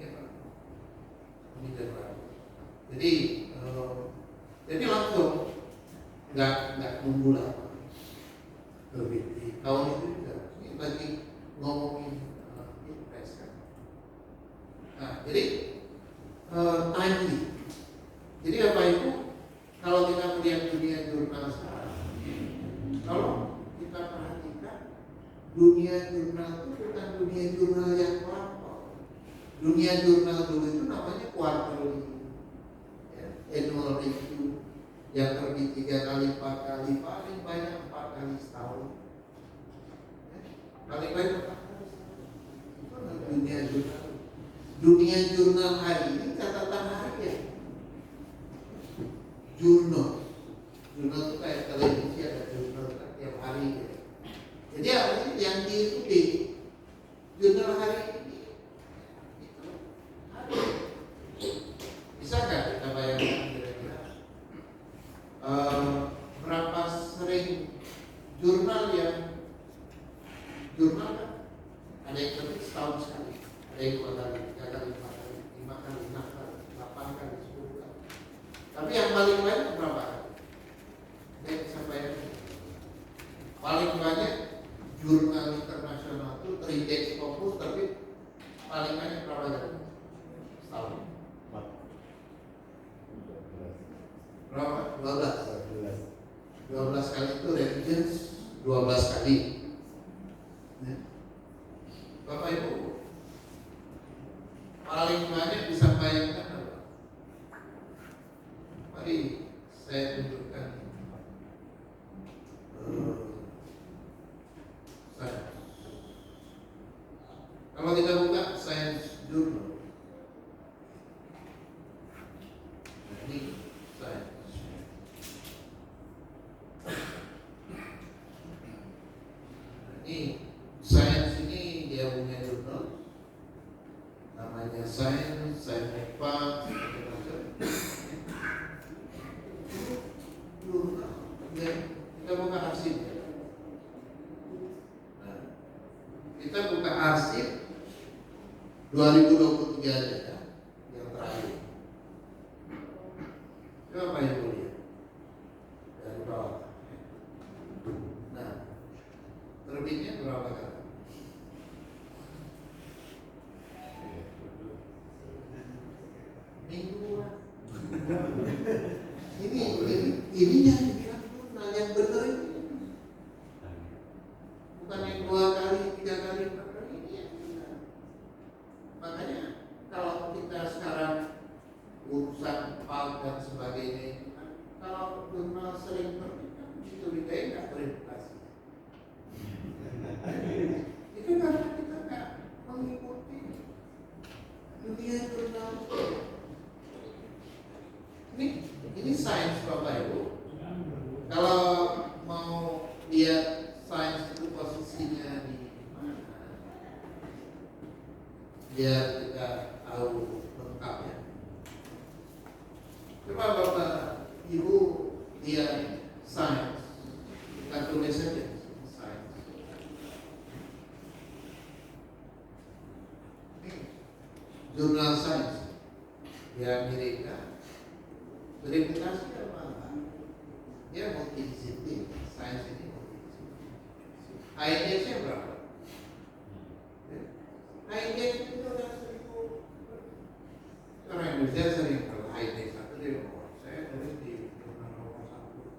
ya Pak, ini Januari. Jadi langsung nggak nunggu lama. Lebih di tahun itu juga ini lagi ngomongin Pilpres kan. Nah, jadi timely. Jadi apa itu? Kalau kita melihat dunia jurnal sekarang, kalau kita perhatikan dunia jurnal itu bukan dunia jurnal yang lampau. Dunia jurnal dulu itu namanya quarterly, ya, annual review, yang terbit 3 kali, 4 kali, paling banyak 4 kali setahun. Ya, paling banyak 4 kali setahun. Itu dunia jurnal. Dunia jurnal hari ini catatan harian. Jurnal itu kayak televisi, ada jurnal tiap hari. Ya. Jadi apa sih yang diikuti jurnal hari ini? Itu hari. Bisa nggak kita bayangkan kira-kira berapa sering jurnal kan ada yang terbit setahun sekali, ada yang 2 kali, 3 kali, 4 kali, 5 kali, 6 kali, 8 kali, 10 kali. Tapi yang paling banyak berapa kali? Saya bisa bayangkan. Paling banyak jurnal internasional itu 3 Scopus, tapi paling banyak berapa kali? Setahun. Berapa? 12 kali itu revisions 12 kali. Ya. Bapak Ibu, paling banyak bisa bayangkan apa? Mari saya tunjukkan. Kalau kita buka Science Journal, nah, ini Science. Ini Science ini dia punya jurnal, namanya Science, Science Advance, macam-macam. Jurnal, ya, kita buka hasilnya. Nah, kita buka arsip 2023 aja ya, yang terakhir. Coba Pak Ibu lihat dari bawah. Nah, terbitnya berapa kali? Mingguan. Ini yang dibilang jurnal yang benar ini. Bukan yang 2 kali, 3 kali, 4 kali, ini yang benar. Makanya kalau kita sekarang urusan PAL dan sebagainya, kalau jurnal sering terbit, kan dicurigai nggak verifikasi. Itu karena kita nggak mengikuti dunia jurnal. Ini sains Bapak Ibu. Kalau mau lihat sains itu posisinya di mana, biar kita tahu lengkapnya. Coba Bapak Ibu lihat sains, kita tulis saja sains. Ini jurnal sains di Amerika. Verifikasi apa? Dia multidisiplin, sains ini multidisiplin. IDX-nya berapa? IDX itu udah 1000. Orang Indonesia sering kalau IDX satu dia nomor. Saya tulis di jurnal nomor 1.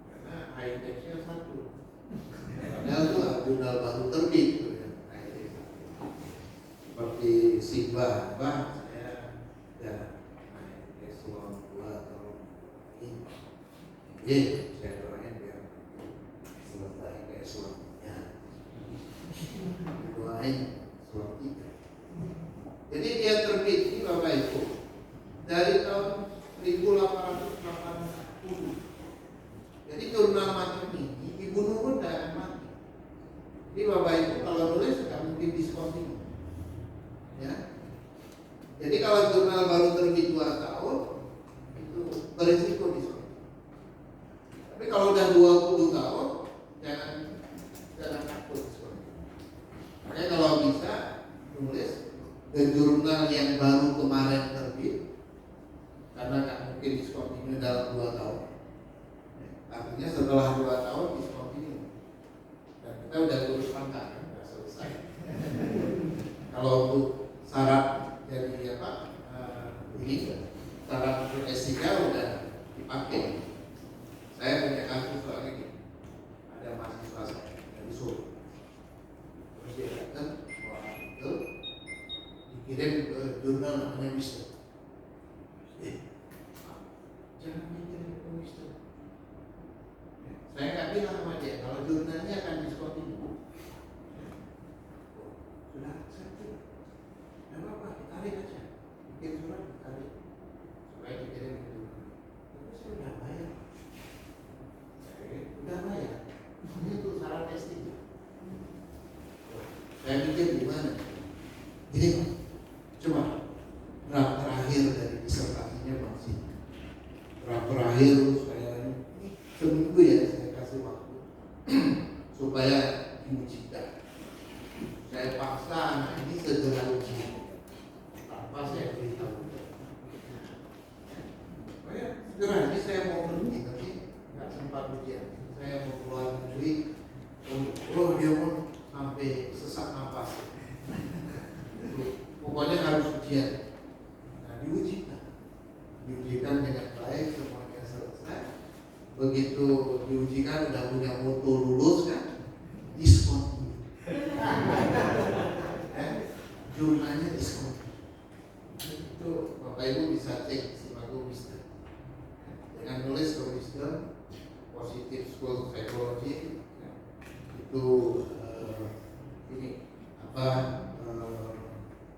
Karena IDX-nya 1. Padahal itu jurnal baru terbit itu ya, IDX 1. Seperti Sigba, saya ya eselon 2 atau ini, saya doain biar selesai ke eselonnya, doain eselon 3. Jadi dia terbit ini Bapak Ibu dari tahun 1880. Jadi jurnal macam ini dibunuh pun tidak mati. Jadi Bapak Ibu kalau nulis nggak mungkin diskontinu, ya. Jadi kalau jurnal baru terbit 2 tahun itu berisiko diskon. Tapi kalau udah 20 tahun jangan takut diskon. Makanya kalau bisa nulis ke jurnal yang baru kemarin terbit, karena nggak mungkin diskontinu dalam 2 tahun. Artinya setelah 2 tahun diskontinu. Dan kita udah lulus pangkat, kan? Nggak selesai. Kalau untuk syarat jadi apa? Ini syarat S3 udah dipakai. Saya punya kasus soalnya gini. Ada mahasiswa saya dari Solo. Terus dia datang bawa artikel, dikirim ke jurnal namanya Mister. Jangan dikirim ke Mister. Saya nggak bilang sama dia kalau jurnalnya akan diskontinu. Sudah saya bilang, nggak apa-apa, ditarik aja, bikin surat ditarik supaya dikirim ke jurnal. Tapi saya udah bayar. Udah bayar. Ini untuk syarat testing. Saya mikir gimana? Ini cuma draft terakhir dari disertasinya masih draft terakhir saya seminggu ya saya kasih waktu supaya diujikan. Saya paksa anak ini segera uji tanpa saya beritahu. Segera ini saya mau pergi tapi nggak sempat ujian. Saya mau keluar negeri, dia pun sampai sesak nafas. Pokoknya harus ujian. Nah, diujikan dengan baik, semuanya selesai. Begitu diujikan udah punya mutu lulus kan, diskon. Jurnalnya diskon. Itu Bapak Ibu bisa cek Simago Wisdom. Dengan nulis ke Wisdom, Positive School Psychology, itu ini apa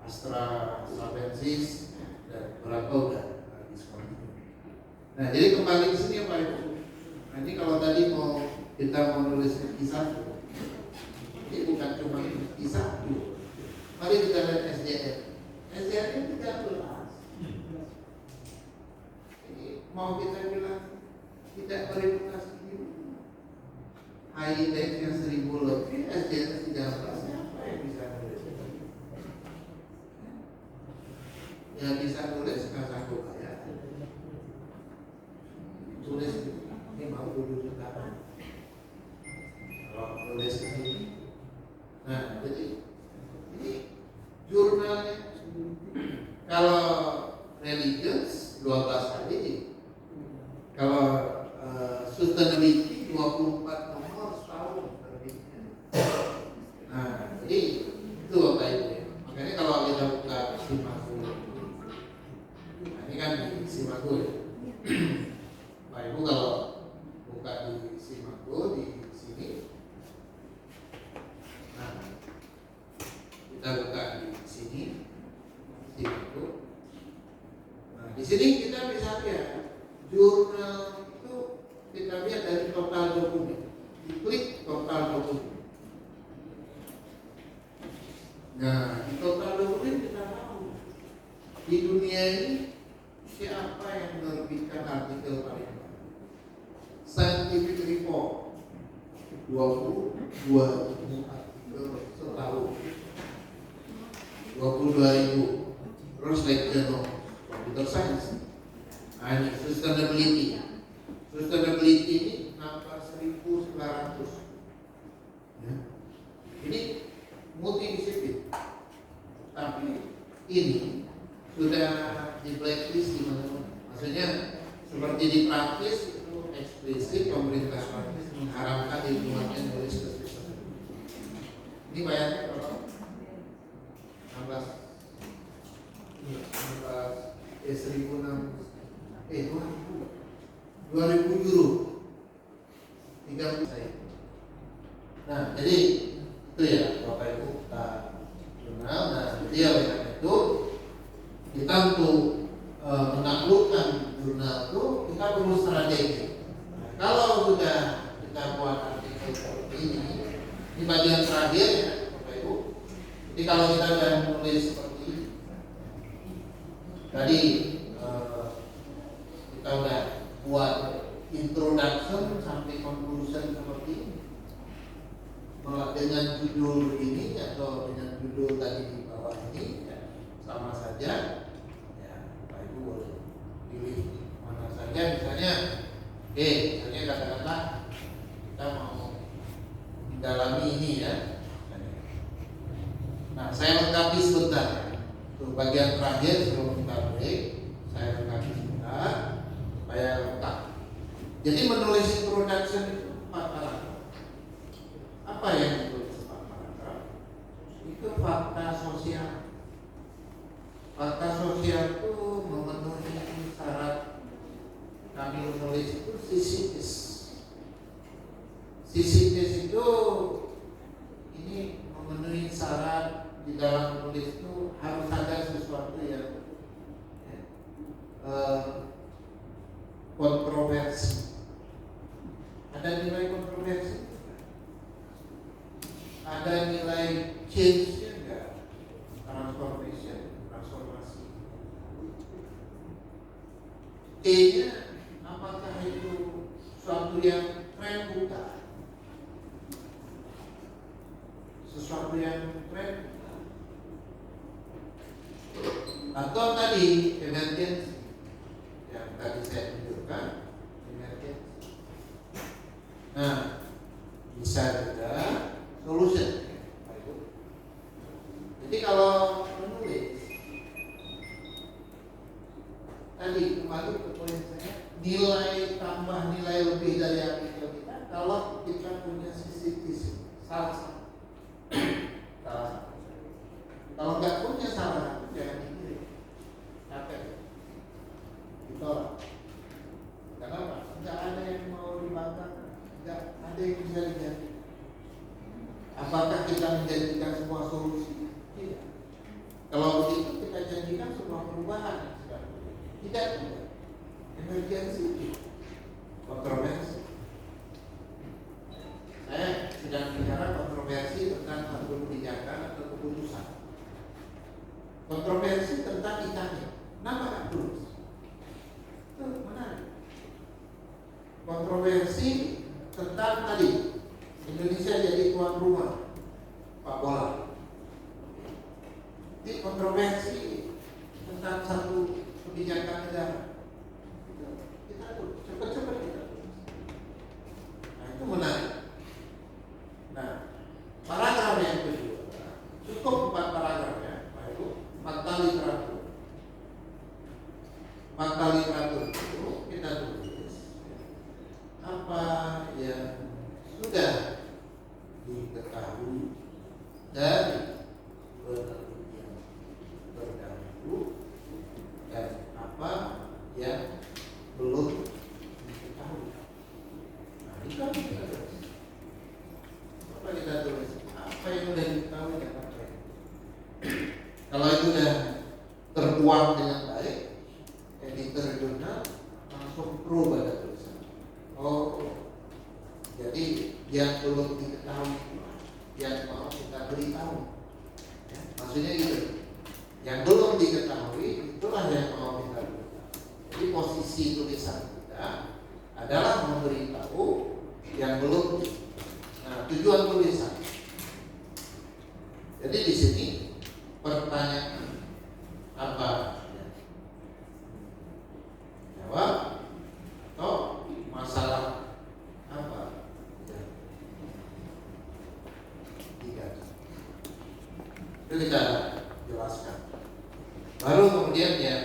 Astra Sabensis dan berapa udah diskon. Nah jadi kembali ke sini ya Pak Ibu. Nah ini kalau tadi kita mau nulis kisah, ini bukan cuma kisah. Mari kita lihat SDN. SDN 13. Ini mau kita bilang tidak verifikasi high index yang 1000 lebih, SDN Nah, jadi ini jurnalnya kalau religious 12 kali, kalau sustainability 24 nomor setahun terbitnya. Nah, jadi itu Bapak Ibu ya. Makanya kalau kita buka Simaku, nah ini kan Simaku ya. Bapak Ibu kalau buka di Simaku di sini, nah kita buka di sini Simaku. Nah di sini kita bisa lihat jurnal itu, kita lihat dari total dokumen. Diklik total dokumen. Nah, di total dokumen kita tahu di dunia ini siapa yang menerbitkan artikel paling banyak. Scientific Report 22.000 artikel setahun, 22.000. Terus Lecture of Computer Science. Nah, ini sustainability. Sustainability ini nambah 1.900. Ya. Ini multidisiplin. Tapi ini sudah di blacklist di mana-mana. Maksudnya seperti di Prancis itu eksplisit pemerintah Prancis mengharapkan dikeluarkan dari sustainability. Ini bayarnya berapa? 2.000 euro 30 saya. Nah, jadi itu ya Bapak Ibu kita jurnal. Nah, jadi oleh karena itu kita untuk menaklukkan jurnal itu kita perlu strategi. Nah, kalau sudah kita buat artikel seperti ini bagian terakhir ya Bapak Ibu. Jadi kalau kita sudah menulis seperti ini, tadi kita udah buat introduction sampai conclusion seperti ini, dengan judul ini atau dengan judul tadi di bawah ini ya, sama saja ya. Bapak Ibu boleh pilih mana saja, misalnya misalnya kata-kata kita mau mendalami ini ya. Nah, saya lengkapi sebentar untuk bagian terakhir sebelum kita break, saya lengkapi sebentar supaya lengkap. Jadi menulis introduction itu 4 paragraf. Apa yang ditulis 4 paragraf? Itu fakta sosial. Fakta sosial itu memenuhi syarat kami menulis itu sisikis. Sisikis itu ini memenuhi syarat di dalam menulis itu harus ada sesuatu yang kontroversi. Ada nilai kontroversi, ada nilai change-nya enggak? Transformasi. T-nya apakah itu suatu yang tren bukan? Sesuatu yang tren atau tadi emergency yang tadi saya tunjukkan, emergency. Nah, bisa juga solution. Jadi kalau menulis tadi kembali ke poin saya, nilai tambah nilai lebih dari artikel kita kalau kita punya sisi salah satu. Kalau nggak punya salah satu jangan dikirim, capek, ditolak. Kenapa? Nggak ada yang mau dibanggakan, nggak ada yang bisa diganti. Apakah kita menjanjikan semua solusi? Tidak. Kalau begitu kita janjikan semua perubahan. Tidak. Emergency, kontroversi. Saya sedang bicara kontroversi tentang satu kebijakan atau keputusan. Kontroversi tentang ikannya. Kenapa nggak tulis? Itu menarik. Kontroversi tentang tadi Indonesia jadi tuan rumah sepak bola. Ini kontroversi tentang satu kebijakan negara. Kita tulis, cepat-cepat kita tulis. Nah, itu menarik. Nah, paragraf yang kedua dari penelitian terdahulu dan apa yang belum diketahui. Nah, itu harus kita tulis. Apa kita tulis? Apa yang sudah diketahui dan apa yang kalau itu sudah tertuang dengan baik, editor jurnal langsung pro pada tulisan. Oh, jadi yang belum diketahui yang mau kita beritahu. Ya, maksudnya gitu. Yang belum diketahui itulah yang mau kita beritahu. Jadi posisi tulisan kita adalah memberitahu yang belum. Nah, tujuan tulisan. Jadi di sini pertanyaan apa? Jawab atau masalah apa? Tiga. Itu kita jelaskan. Baru kemudian yang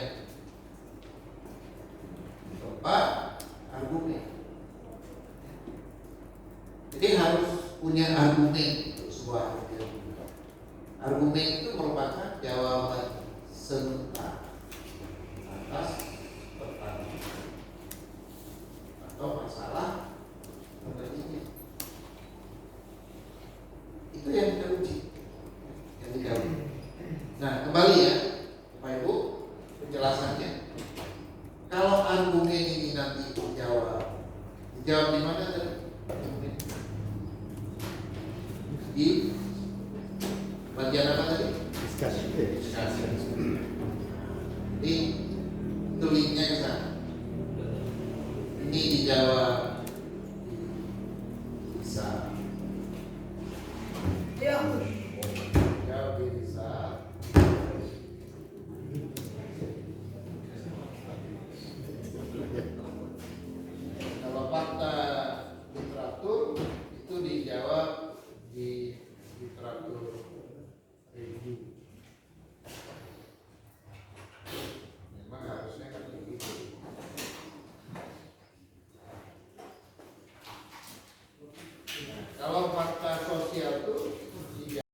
keempat, argumen. Jadi harus punya argumen untuk sebuah argumen. Argumen itu merupakan jawaban sementara atas pertanyaan atau masalah penelitian. Itu yang kita uji, yang kita uji. Nah, kembali ya, Bapak Ibu, penjelasannya. Kalau argumen ini nanti dijawab di mana tadi? Di bagian apa tadi? Diskusi. Jadi itu linknya ke sana. Ini dijawab bisa. Jawab bisa. Kalau fakta literatur itu dijawab di literatur review. Memang harusnya kan begitu. Nah, kalau fakta sosial itu